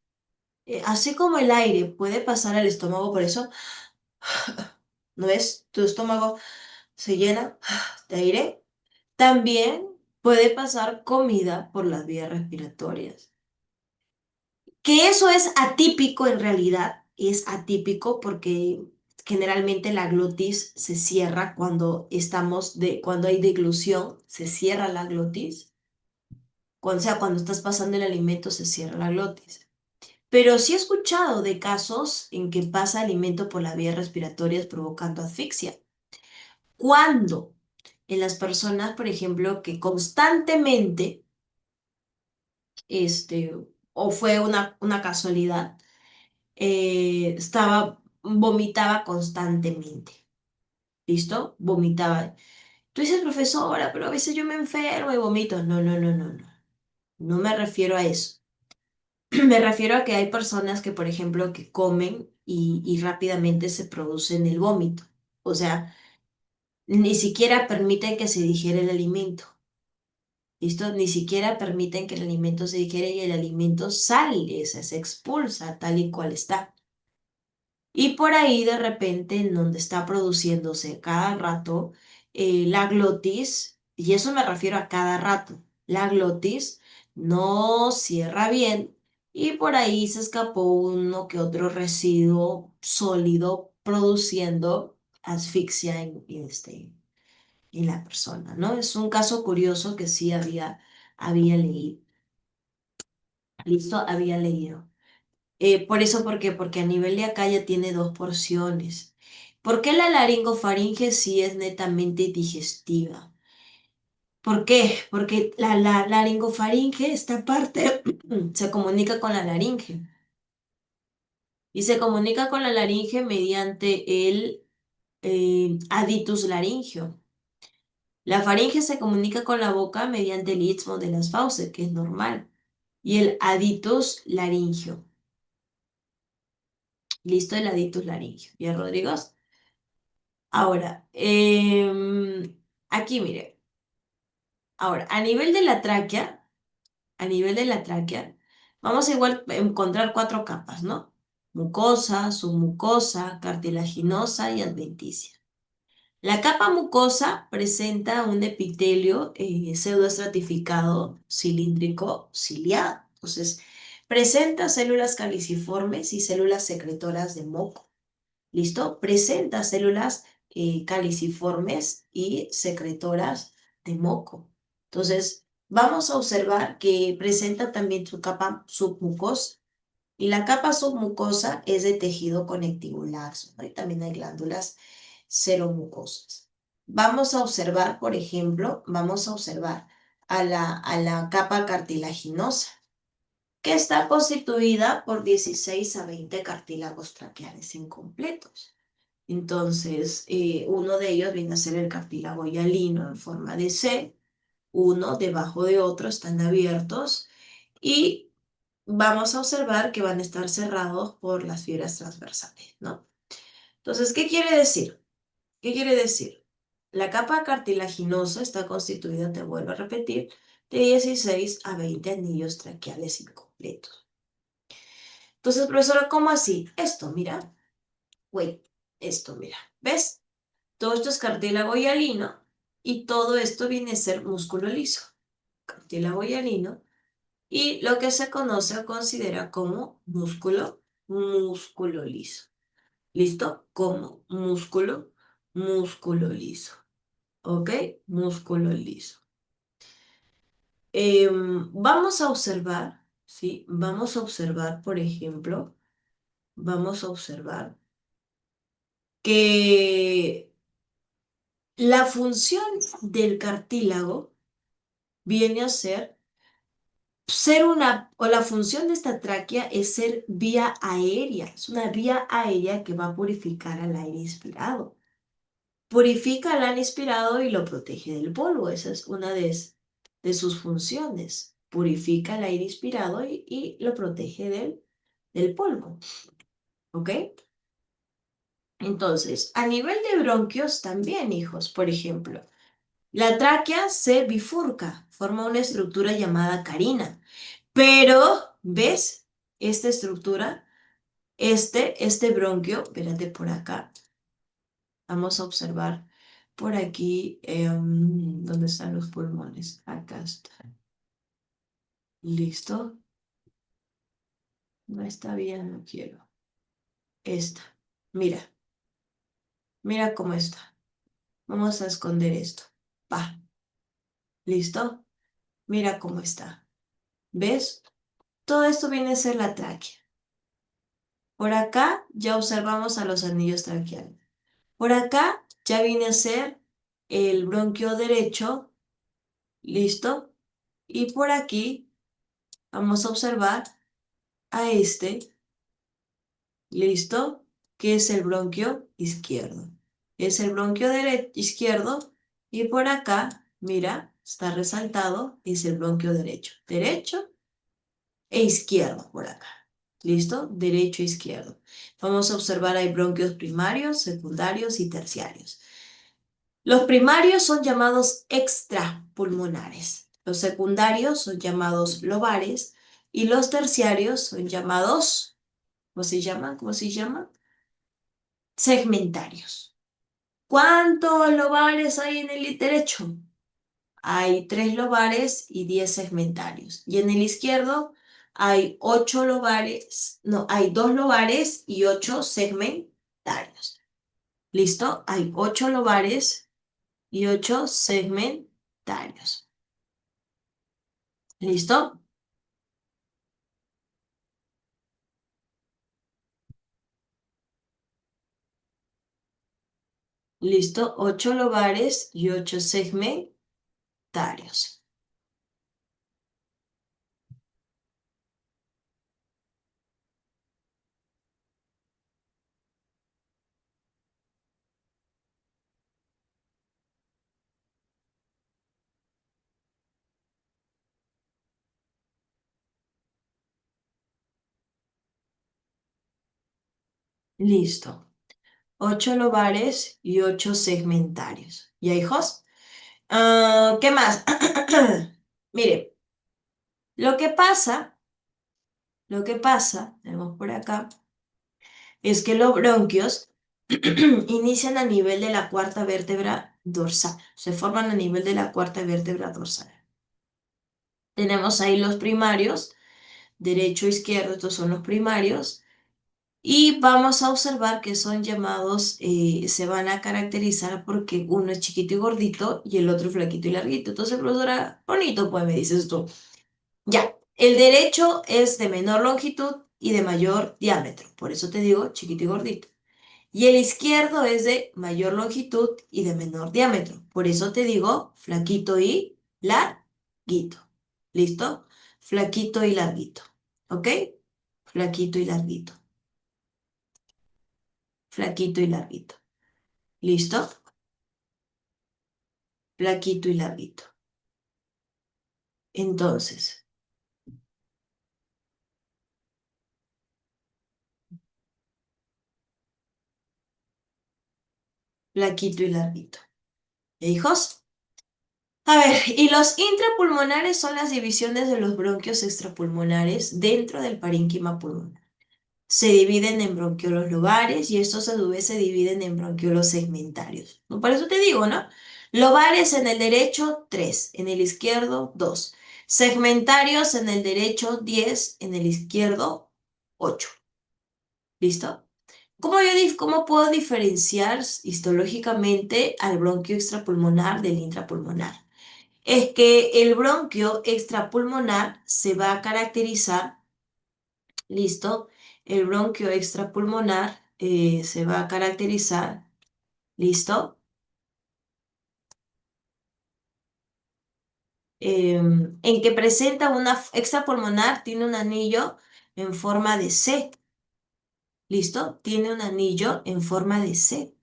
así como el aire puede pasar al estómago, por eso, ¿no ves? Tu estómago se llena de aire. También puede pasar comida por las vías respiratorias. Que eso es atípico en realidad, es atípico porque generalmente la glotis se cierra cuando hay deglución, se cierra la glotis. O sea, cuando estás pasando el alimento se cierra la glotis. Pero sí he escuchado de casos en que pasa alimento por las vías respiratorias provocando asfixia. Cuando en las personas, por ejemplo, que constantemente, este, o fue una casualidad, vomitaba constantemente. ¿Listo? Vomitaba. Tú dices, profesora, pero a veces yo me enfermo y vomito. No, no, no, no, no. No me refiero a eso. Me refiero a que hay personas que, por ejemplo, que comen y rápidamente se producen el vómito. O sea, ni siquiera permiten que se digiere el alimento. ¿Listo? Ni siquiera permiten que el alimento se digiere y el alimento sale, se expulsa tal y cual está. Y por ahí de repente, en donde está produciéndose cada rato la glotis, y eso me refiero a cada rato, la glotis no cierra bien y por ahí se escapó uno que otro residuo sólido produciendo asfixia en la persona, ¿no? Es un caso curioso que sí había leído. Listo, había leído. Por eso, ¿por qué? Porque a nivel de acá ya tiene dos porciones. ¿Por qué la laringofaringe sí es netamente digestiva? ¿Por qué? Porque la laringofaringe, esta parte, se comunica con la laringe. Y se comunica con la laringe mediante el aditus laringio. La faringe se comunica con la boca mediante el istmo de las fauces, que es normal. Y el aditus laringio. Listo, el aditus laringio. ¿Bien, Rodrigo? Ahora, aquí mire, ahora, a nivel de la tráquea, vamos a igual encontrar cuatro capas, ¿no? Mucosa, submucosa, cartilaginosa y adventicia. La capa mucosa presenta un epitelio pseudoestratificado cilíndrico ciliado. Entonces, presenta células caliciformes y células secretoras de moco. ¿Listo? Presenta células caliciformes y secretoras de moco. Entonces, vamos a observar que presenta también su capa submucosa. Y la capa submucosa es de tejido conectivo laxo, ¿no? Y también hay glándulas seromucosas. Vamos a observar, por ejemplo, vamos a observar a la capa cartilaginosa que está constituida por 16 a 20 cartílagos traqueales incompletos. Entonces, uno de ellos viene a ser el cartílago hialino en forma de C, uno debajo de otro están abiertos y vamos a observar que van a estar cerrados por las fibras transversales, ¿no? Entonces, ¿qué quiere decir? ¿Qué quiere decir? La capa cartilaginosa está constituida, te vuelvo a repetir, de 16 a 20 anillos traqueales incompletos. Entonces, profesora, ¿cómo así? Esto, mira, wait, esto, mira, ¿ves? Todo esto es cartílago hialino y todo esto viene a ser músculo liso. Cartílago hialino y lo que se conoce o considera como músculo liso. ¿Listo? Como músculo liso. ¿Ok? Músculo liso. Vamos a observar, ¿sí? Vamos a observar, por ejemplo, vamos a observar que la función del cartílago viene a ser o la función de esta tráquea es ser vía aérea. Es una vía aérea que va a purificar al aire inspirado. Purifica al aire inspirado y lo protege del polvo. Esa es una de sus funciones. Purifica el aire inspirado y lo protege del polvo. ¿Ok? Entonces, a nivel de bronquios también, hijos, por ejemplo, la tráquea se bifurca, forma una estructura llamada carina. Pero, ¿ves? Esta estructura, este bronquio, espérate por acá, vamos a observar por aquí, ¿dónde están los pulmones? Acá está. ¿Listo? No está bien, no quiero. Esta. Mira, mira cómo está. Vamos a esconder esto. Va. ¿Listo? Mira cómo está. ¿Ves? Todo esto viene a ser la tráquea. Por acá ya observamos a los anillos traqueales. Por acá ya viene a ser el bronquio derecho. ¿Listo? Y por aquí vamos a observar a este. ¿Listo? Que es el bronquio izquierdo. Es el bronquio izquierdo y por acá, mira, está resaltado, es el bronquio derecho. Derecho e izquierdo por acá. ¿Listo? Derecho e izquierdo. Vamos a observar, hay bronquios primarios, secundarios y terciarios. Los primarios son llamados extrapulmonares. Los secundarios son llamados lobares y los terciarios son llamados, ¿cómo se llaman? ¿Cómo se llaman? Segmentarios. ¿Cuántos lobares hay en el derecho? Hay 3 lobares y 10 segmentarios. Y en el izquierdo hay 8 lobares, no, hay 2 lobares y 8 segmentarios. ¿Listo? Hay 8 lobares y 8 segmentarios. ¿Listo? ¿Listo? 8 lobares y 8 segmentarios. Listo. 8 lobares y 8 segmentarios. ¿Ya, hijos? ¿Qué más? Mire, lo que pasa, tenemos por acá, es que los bronquios inician a nivel de la cuarta vértebra dorsal, se forman a nivel de la cuarta vértebra dorsal. Tenemos ahí los primarios, derecho e izquierdo, estos son los primarios, y vamos a observar que son llamados, se van a caracterizar porque uno es chiquito y gordito y el otro es flaquito y larguito. Entonces, profesora, bonito, pues me dices tú. Ya, el derecho es de menor longitud y de mayor diámetro, por eso te digo chiquito y gordito. Y el izquierdo es de mayor longitud y de menor diámetro, por eso te digo flaquito y larguito. ¿Listo? Flaquito y larguito. ¿Ok? Flaquito y larguito. Flaquito y larguito. ¿Listo? Flaquito y larguito. Entonces, flaquito y larguito. ¿Hijos? A ver, y los intrapulmonares son las divisiones de los bronquios extrapulmonares dentro del parénquima pulmonar. Se dividen en bronquiolos lobares y estos a su vez se dividen en bronquiolos segmentarios. ¿No? Por eso te digo, ¿no? Lobares en el derecho, 3, en el izquierdo, 2. Segmentarios en el derecho, 10, en el izquierdo, 8. ¿Listo? ¿Cómo puedo diferenciar histológicamente al bronquio extrapulmonar del intrapulmonar? Es que el bronquio extrapulmonar se va a caracterizar, ¿listo? El bronquio extrapulmonar se va a caracterizar, ¿listo? en que presenta una extrapulmonar, tiene un anillo en forma de C, ¿listo? Tiene un anillo en forma de C.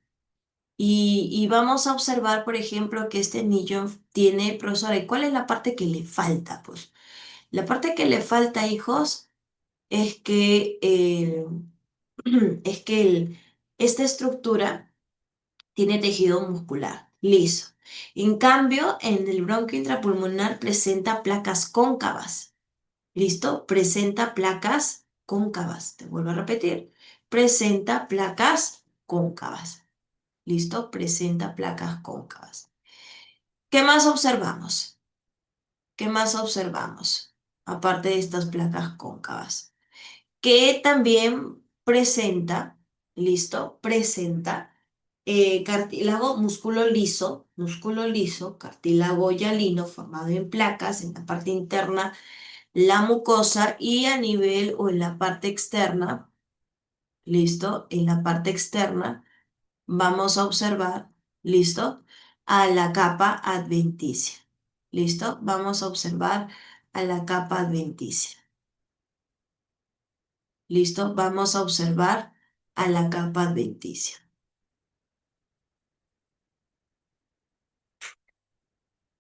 Y vamos a observar, por ejemplo, que este anillo tiene, profesora, ¿y cuál es la parte que le falta? Pues la parte que le falta, hijos, es que, es que esta estructura tiene tejido muscular liso. En cambio, en el bronquio intrapulmonar presenta placas cóncavas. ¿Listo? Presenta placas cóncavas. Te vuelvo a repetir. Presenta placas cóncavas. ¿Listo? Presenta placas cóncavas. ¿Qué más observamos? ¿Qué más observamos? Aparte de estas placas cóncavas. Que también presenta, ¿listo? Presenta cartílago, músculo liso, cartílago hialino formado en placas en la parte interna, la mucosa y a nivel o en la parte externa, ¿listo? En la parte externa vamos a observar, ¿listo? A la capa adventicia, ¿listo? Vamos a observar a la capa adventicia. ¿Listo? Vamos a observar a la capa adventicia.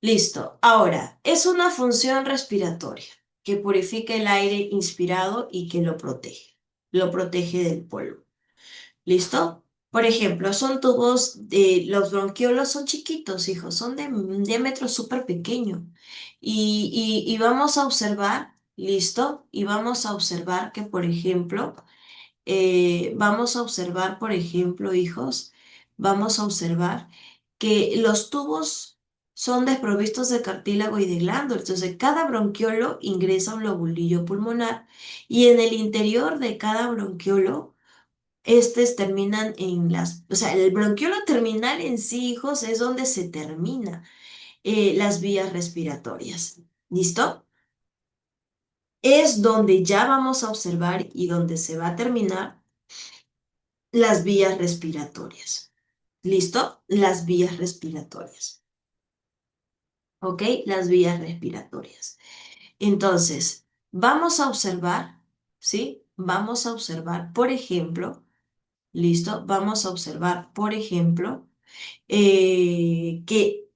Listo. Ahora, es una función respiratoria que purifica el aire inspirado y que lo protege. Lo protege del polvo. ¿Listo? Por ejemplo, son tubos de los bronquiolos son chiquitos, hijos, son de un diámetro súper pequeño. Y vamos a observar, ¿listo? Y vamos a observar que, por ejemplo, vamos a observar, por ejemplo, hijos, vamos a observar que los tubos son desprovistos de cartílago y de glándulas. Entonces, cada bronquiolo ingresa un lobulillo pulmonar y en el interior de cada bronquiolo, estos terminan en o sea, el bronquiolo terminal en sí, hijos, es donde se termina las vías respiratorias. ¿Listo? Es donde ya vamos a observar y donde se va a terminar las vías respiratorias. ¿Listo? Las vías respiratorias. ¿Ok? Las vías respiratorias. Entonces, vamos a observar, ¿sí? Vamos a observar, por ejemplo, ¿listo? Vamos a observar, por ejemplo, que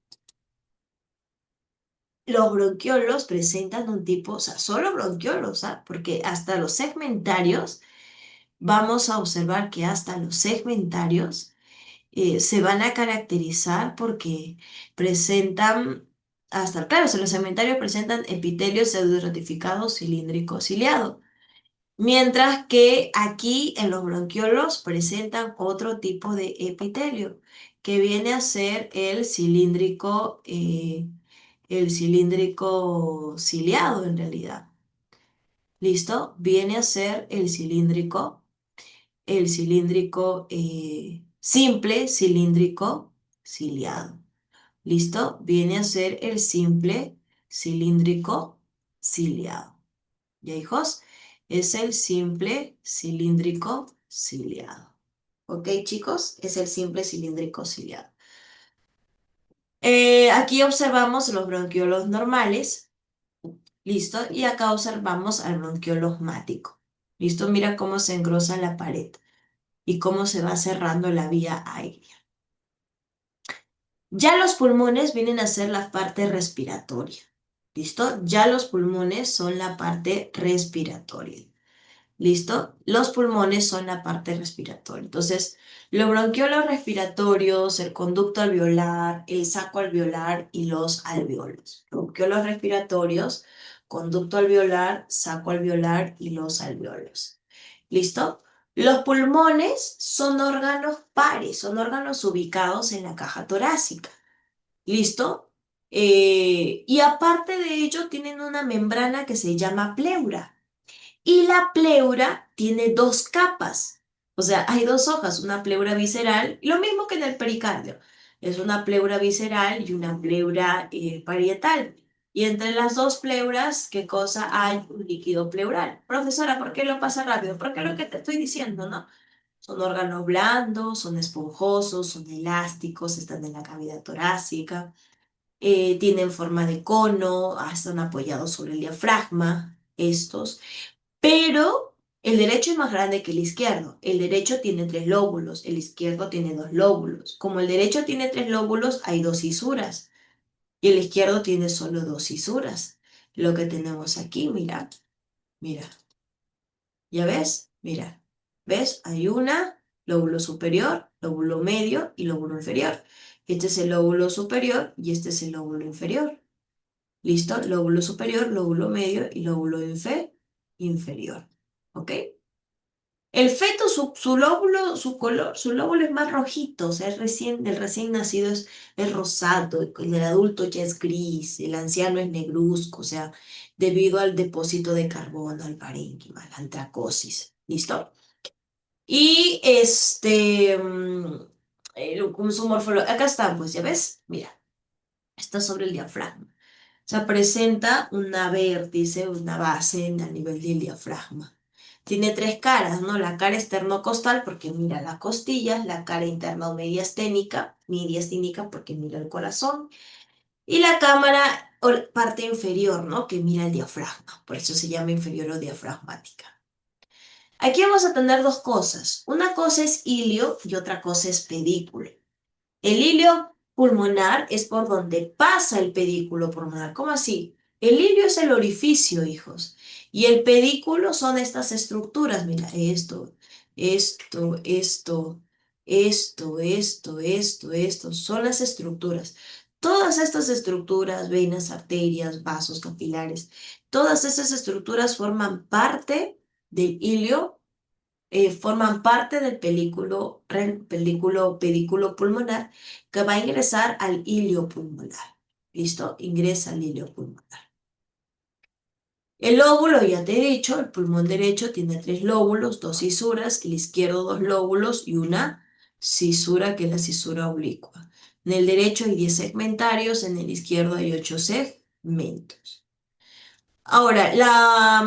los bronquiolos presentan un tipo, o sea, solo bronquiolos, ¿ah? Porque hasta los segmentarios, vamos a observar que hasta los segmentarios se van a caracterizar porque presentan, hasta, claro, si los cementarios presentan epitelio pseudoratificado cilíndrico ciliado, mientras que aquí en los bronquiolos presentan otro tipo de epitelio, que viene a ser el cilíndrico ciliado en realidad. ¿Listo? Viene a ser el cilíndrico simple, cilíndrico ciliado. ¿Listo? Viene a ser el simple cilíndrico ciliado. ¿Ya, hijos? Es el simple cilíndrico ciliado. ¿Ok, chicos? Es el simple cilíndrico ciliado. Aquí observamos los bronquiolos normales. ¿Listo? Y acá observamos al bronquiolo osmático. ¿Listo? Mira cómo se engrosa la pared y cómo se va cerrando la vía aérea. Ya los pulmones vienen a ser la parte respiratoria. ¿Listo? Ya los pulmones son la parte respiratoria. ¿Listo? Los pulmones son la parte respiratoria. Entonces, los bronquiolos respiratorios, el conducto alveolar, el saco alveolar y los alveolos. Bronquiolos respiratorios, conducto alveolar, saco alveolar y los alveolos. ¿Listo? Los pulmones son órganos pares, son órganos ubicados en la caja torácica. ¿Listo? Y aparte de ello, tienen una membrana que se llama pleura. Y la pleura tiene dos capas. O sea, hay dos hojas, una pleura visceral, lo mismo que en el pericardio. Es una pleura visceral y una pleura parietal. Y entre las dos pleuras, ¿qué cosa hay? Un líquido pleural. Profesora, ¿por qué lo pasa rápido? Porque es lo que te estoy diciendo, ¿no? Son órganos blandos, son esponjosos, son elásticos, están en la cavidad torácica. tienen forma de cono, están apoyados sobre el diafragma, estos, pero el derecho es más grande que el izquierdo. El derecho tiene tres lóbulos, el izquierdo tiene dos lóbulos. Como el derecho tiene tres lóbulos, hay dos cisuras y el izquierdo tiene solo dos cisuras. Lo que tenemos aquí, mira, mira, ¿ya ves? Mira, ¿ves? Hay una, lóbulo superior, lóbulo medio y lóbulo inferior. Este es el lóbulo superior y este es el lóbulo inferior. ¿Listo? Lóbulo superior, lóbulo medio y lóbulo inferior. ¿Ok? El feto, su lóbulo, su color, su lóbulo es más rojito, o sea, el recién nacido es rosado, el del adulto ya es gris, el anciano es negruzco, o sea, debido al depósito de carbono, al parénquima, la antracosis. ¿Listo? Y con su morfología, acá está, pues, ¿ya ves? Mira, está sobre el diafragma. O sea, presenta una vértice, una base a nivel del diafragma. Tiene tres caras, ¿no? La cara externocostal porque mira las costillas, la cara interna o mediastínica porque mira el corazón, y la cámara o parte inferior, ¿no? Que mira el diafragma, por eso se llama inferior o diafragmática. Aquí vamos a tener dos cosas. Una cosa es ilio y otra cosa es pedículo. El hilio pulmonar es por donde pasa el pedículo pulmonar. ¿Cómo así? El hilio es el orificio, hijos. Y el pedículo son estas estructuras. Mira, esto. Son las estructuras. Todas estas estructuras, venas, arterias, vasos capilares, todas esas estructuras forman parte del hilio, forman parte del pedículo pulmonar que va a ingresar al hilio pulmonar. ¿Listo? Ingresa al hilio pulmonar. El lóbulo, ya te he dicho, el pulmón derecho tiene tres lóbulos, dos cisuras, el izquierdo dos lóbulos y una cisura que es la cisura oblicua. En el derecho hay 10 segmentarios, en el izquierdo hay 8 segmentos. Ahora, la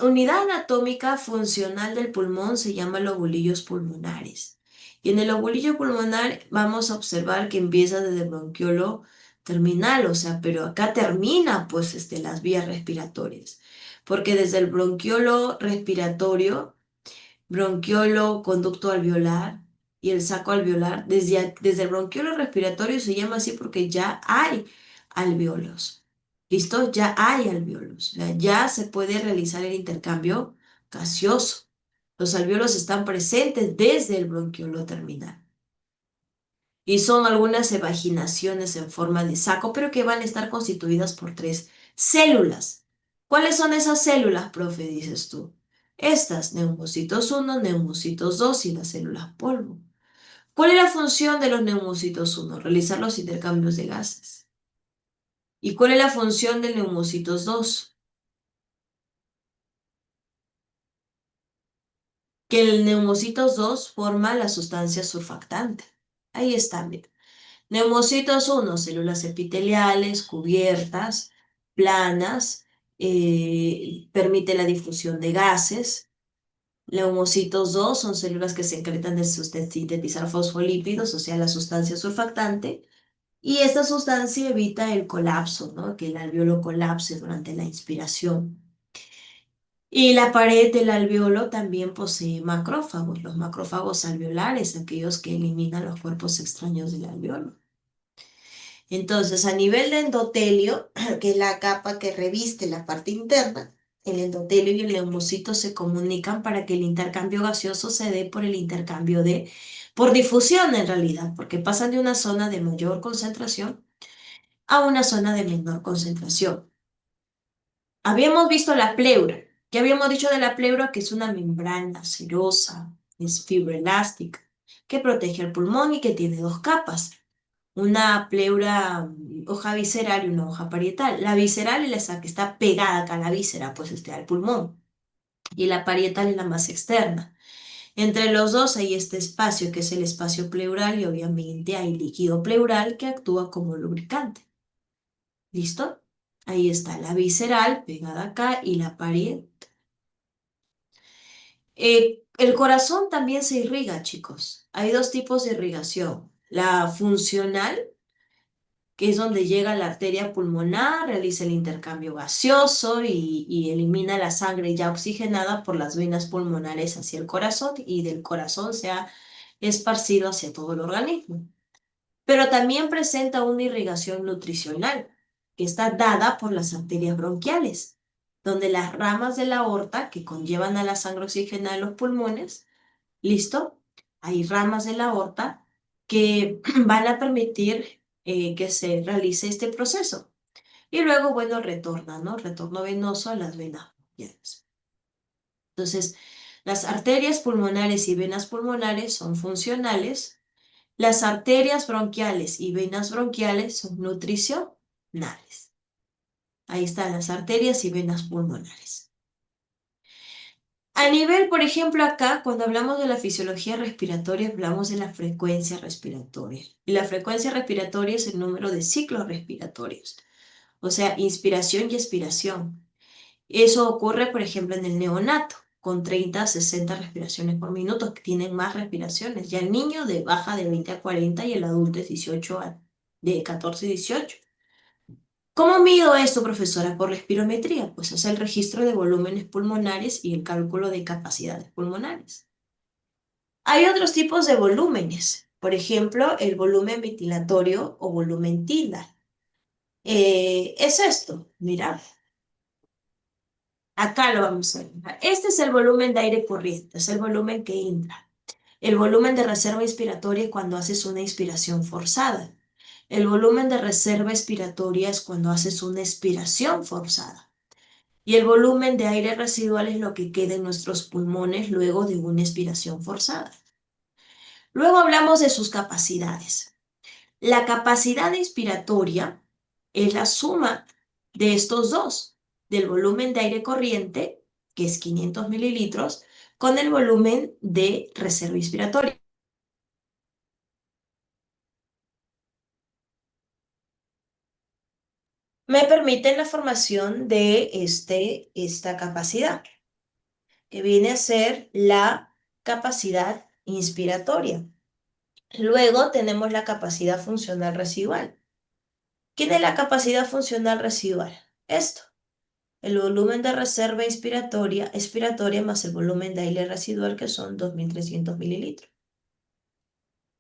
unidad anatómica funcional del pulmón se llama lobulillos pulmonares. Y en el lobulillo pulmonar vamos a observar que empieza desde el bronquiolo terminal, o sea, pero acá termina pues las vías respiratorias. Porque desde el bronquiolo respiratorio, bronquiolo, conducto alveolar y el saco alveolar, desde el bronquiolo respiratorio se llama así porque ya hay alveolos. ¿Listo? Ya hay alveolos. O sea, ya se puede realizar el intercambio gaseoso. Los alveolos están presentes desde el bronquiolo terminal. Y son algunas evaginaciones en forma de saco, pero que van a estar constituidas por tres células. ¿Cuáles son esas células, profe? Dices tú. Estas, neumocitos 1, neumocitos 2 y las células polvo. ¿Cuál es la función de los neumocitos 1? Realizar los intercambios de gases. ¿Y cuál es la función del neumocitos 2? Que el neumocitos 2 forma la sustancia surfactante. Ahí está, mira. Neumocitos 1, células epiteliales, cubiertas, planas, permite la difusión de gases. Neumocitos 2 son células que se encargan de sintetizar fosfolípidos, o sea, la sustancia surfactante. Y esta sustancia evita el colapso, ¿no? Que el alveolo colapse durante la inspiración. Y la pared del alveolo también posee macrófagos, los macrófagos alveolares, aquellos que eliminan los cuerpos extraños del alveolo. Entonces, a nivel de endotelio, que es la capa que reviste la parte interna, el endotelio y el neumocito se comunican para que el intercambio gaseoso se dé por el intercambio por difusión en realidad, porque pasan de una zona de mayor concentración a una zona de menor concentración. Habíamos visto la pleura. ¿Qué habíamos dicho de la pleura? Que es una membrana serosa, es fibroelástica, que protege el pulmón y que tiene dos capas. Una pleura, hoja visceral y una hoja parietal. La visceral es la que está pegada acá a la víscera, pues al pulmón. Y la parietal es la más externa. Entre los dos hay este espacio que es el espacio pleural y obviamente hay líquido pleural que actúa como lubricante. ¿Listo? Ahí está la visceral pegada acá y la parietal. El corazón también se irriga, chicos. Hay dos tipos de irrigación. La funcional, que es donde llega la arteria pulmonar, realiza el intercambio gaseoso y elimina la sangre ya oxigenada por las venas pulmonares hacia el corazón y del corazón se ha esparcido hacia todo el organismo. Pero también presenta una irrigación nutricional que está dada por las arterias bronquiales, donde las ramas de la aorta que conllevan a la sangre oxigenada en los pulmones, ¿listo? Hay ramas de la aorta que van a permitir que se realice este proceso. Y luego, bueno, retorna, ¿no? Retorno venoso a las venas bronquiales. Entonces, las arterias pulmonares y venas pulmonares son funcionales. Las arterias bronquiales y venas bronquiales son nutricionales. Ahí están las arterias y venas pulmonares. A nivel, por ejemplo, acá, cuando hablamos de la fisiología respiratoria, hablamos de la frecuencia respiratoria. Y la frecuencia respiratoria es el número de ciclos respiratorios, o sea, inspiración y expiración. Eso ocurre, por ejemplo, en el neonato, con 30 a 60 respiraciones por minuto, que tienen más respiraciones. Ya el niño baja de 20 a 40 y el adulto es 18 de 14 a 18. ¿Cómo mido esto, profesora? Por la espirometría, pues es el registro de volúmenes pulmonares y el cálculo de capacidades pulmonares. Hay otros tipos de volúmenes, por ejemplo, el volumen ventilatorio o volumen tildal. Es esto, mira, acá lo vamos a ver. Este es el volumen de aire corriente, es el volumen que entra. El volumen de reserva inspiratoria es cuando haces una inspiración forzada. El volumen de reserva expiratoria es cuando haces una expiración forzada. Y el volumen de aire residual es lo que queda en nuestros pulmones luego de una expiración forzada. Luego hablamos de sus capacidades. La capacidad inspiratoria es la suma de estos dos, del volumen de aire corriente, que es 500 mililitros, con el volumen de reserva inspiratoria. Me permiten la formación de esta capacidad, que viene a ser la capacidad inspiratoria. Luego tenemos la capacidad funcional residual. ¿Quién es la capacidad funcional residual? Esto, el volumen de reserva expiratoria más el volumen de aire residual, que son 2.300 mililitros.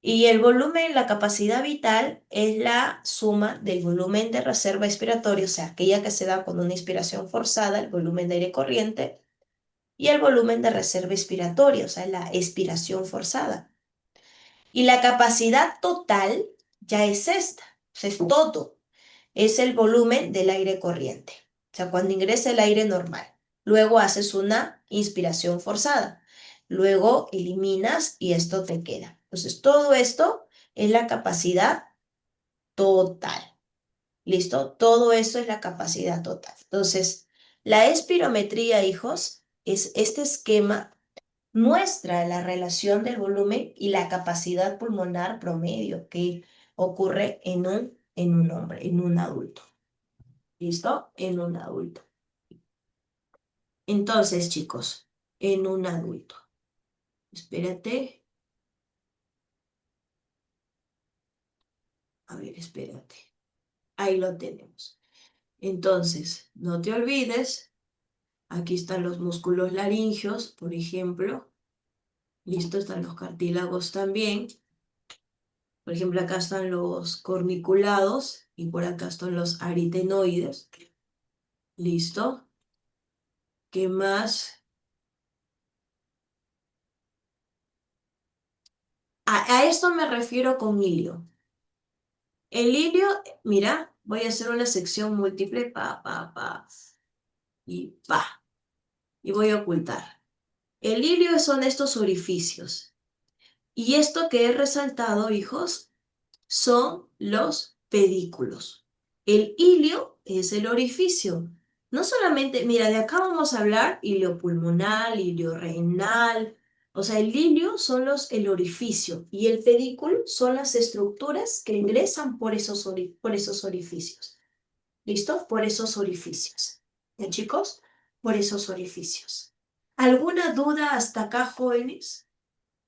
Y el volumen, la capacidad vital, es la suma del volumen de reserva expiratoria, o sea, aquella que se da con una inspiración forzada, el volumen de aire corriente, y el volumen de reserva expiratoria, o sea, la expiración forzada. Y la capacidad total ya es esta, o sea, es todo. Es el volumen del aire corriente, o sea, cuando ingresa el aire normal. Luego haces una inspiración forzada. Luego eliminas y esto te queda. Entonces, todo esto es la capacidad total. ¿Listo? Todo eso es la capacidad total. Entonces, la espirometría, hijos, es este esquema muestra la relación del volumen y la capacidad pulmonar promedio que ocurre en un hombre, en un adulto. ¿Listo? En un adulto. Entonces, chicos, en un adulto. Espérate. A ver, espérate. Ahí lo tenemos. Entonces, no te olvides, aquí están los músculos laringeos, por ejemplo. Listo, están los cartílagos también. Por ejemplo, acá están los corniculados y por acá están los aritenoides. Listo. ¿Qué más? A esto me refiero con hilio. El hilio, mira, voy a hacer una sección múltiple, y pa, y voy a ocultar. El hilio son estos orificios. Y esto que he resaltado, hijos, son los pedículos. El hilio es el orificio. No solamente, mira, de acá vamos a hablar hilio pulmonar, hilio renal. O sea, el hilio son el orificio y el pedículo son las estructuras que ingresan por esos orificios. ¿Listo? Por esos orificios. ¿Ya, chicos? Por esos orificios. ¿Alguna duda hasta acá, jóvenes?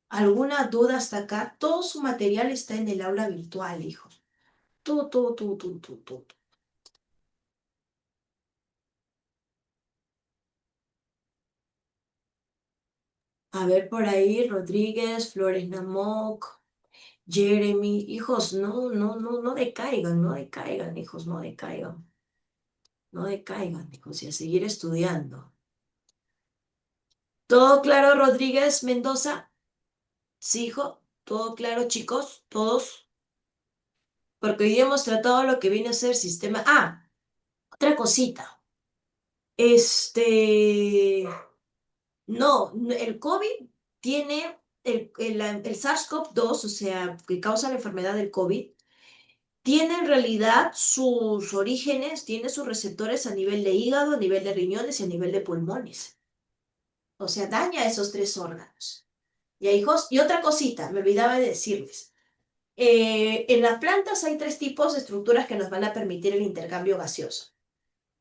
¿Alguna duda hasta acá? Todo su material está en el aula virtual, hijo. Tú. A ver por ahí, Rodríguez, Flores Namoc, Jeremy. Hijos, no decaigan, no decaigan, hijos, no decaigan. No decaigan, hijos, y a seguir estudiando. ¿Todo claro, Rodríguez Mendoza? Sí, hijo. ¿Todo claro, chicos? ¿Todos? Porque hoy día hemos tratado lo que viene a ser sistema. Ah, otra cosita. Este. No, el COVID tiene el SARS-CoV-2, o sea, que causa la enfermedad del COVID, tiene en realidad sus orígenes, tiene sus receptores a nivel de hígado, a nivel de riñones y a nivel de pulmones. O sea, daña esos tres órganos. Y hijos, y otra cosita, me olvidaba de decirles. En las plantas hay tres tipos de estructuras que nos van a permitir el intercambio gaseoso.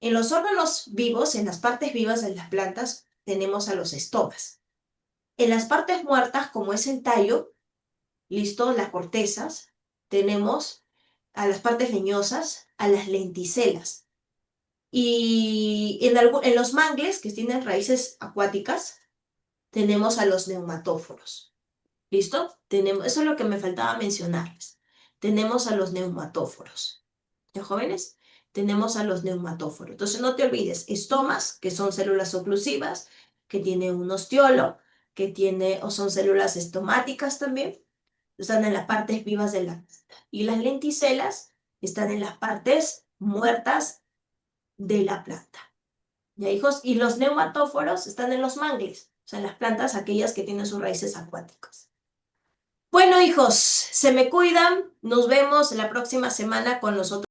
En los órganos vivos, en las partes vivas de las plantas, tenemos a los estomas. En las partes muertas, como es el tallo, listo, las cortezas, tenemos a las partes leñosas, a las lenticelas. Y en los mangles, que tienen raíces acuáticas, tenemos a los neumatóforos. ¿Listo? Eso es lo que me faltaba mencionarles. Tenemos a los neumatóforos. ¿Ya, jóvenes? Tenemos a los neumatóforos. Entonces, no te olvides, estomas, que son células oclusivas, que tiene un ostiolo, que tiene, o son células estomáticas también, están en las partes vivas de la planta. Y las lenticelas están en las partes muertas de la planta. ¿Ya, hijos? Y los neumatóforos están en los mangles, o sea, en las plantas aquellas que tienen sus raíces acuáticas. Bueno, hijos, se me cuidan. Nos vemos la próxima semana con los otros.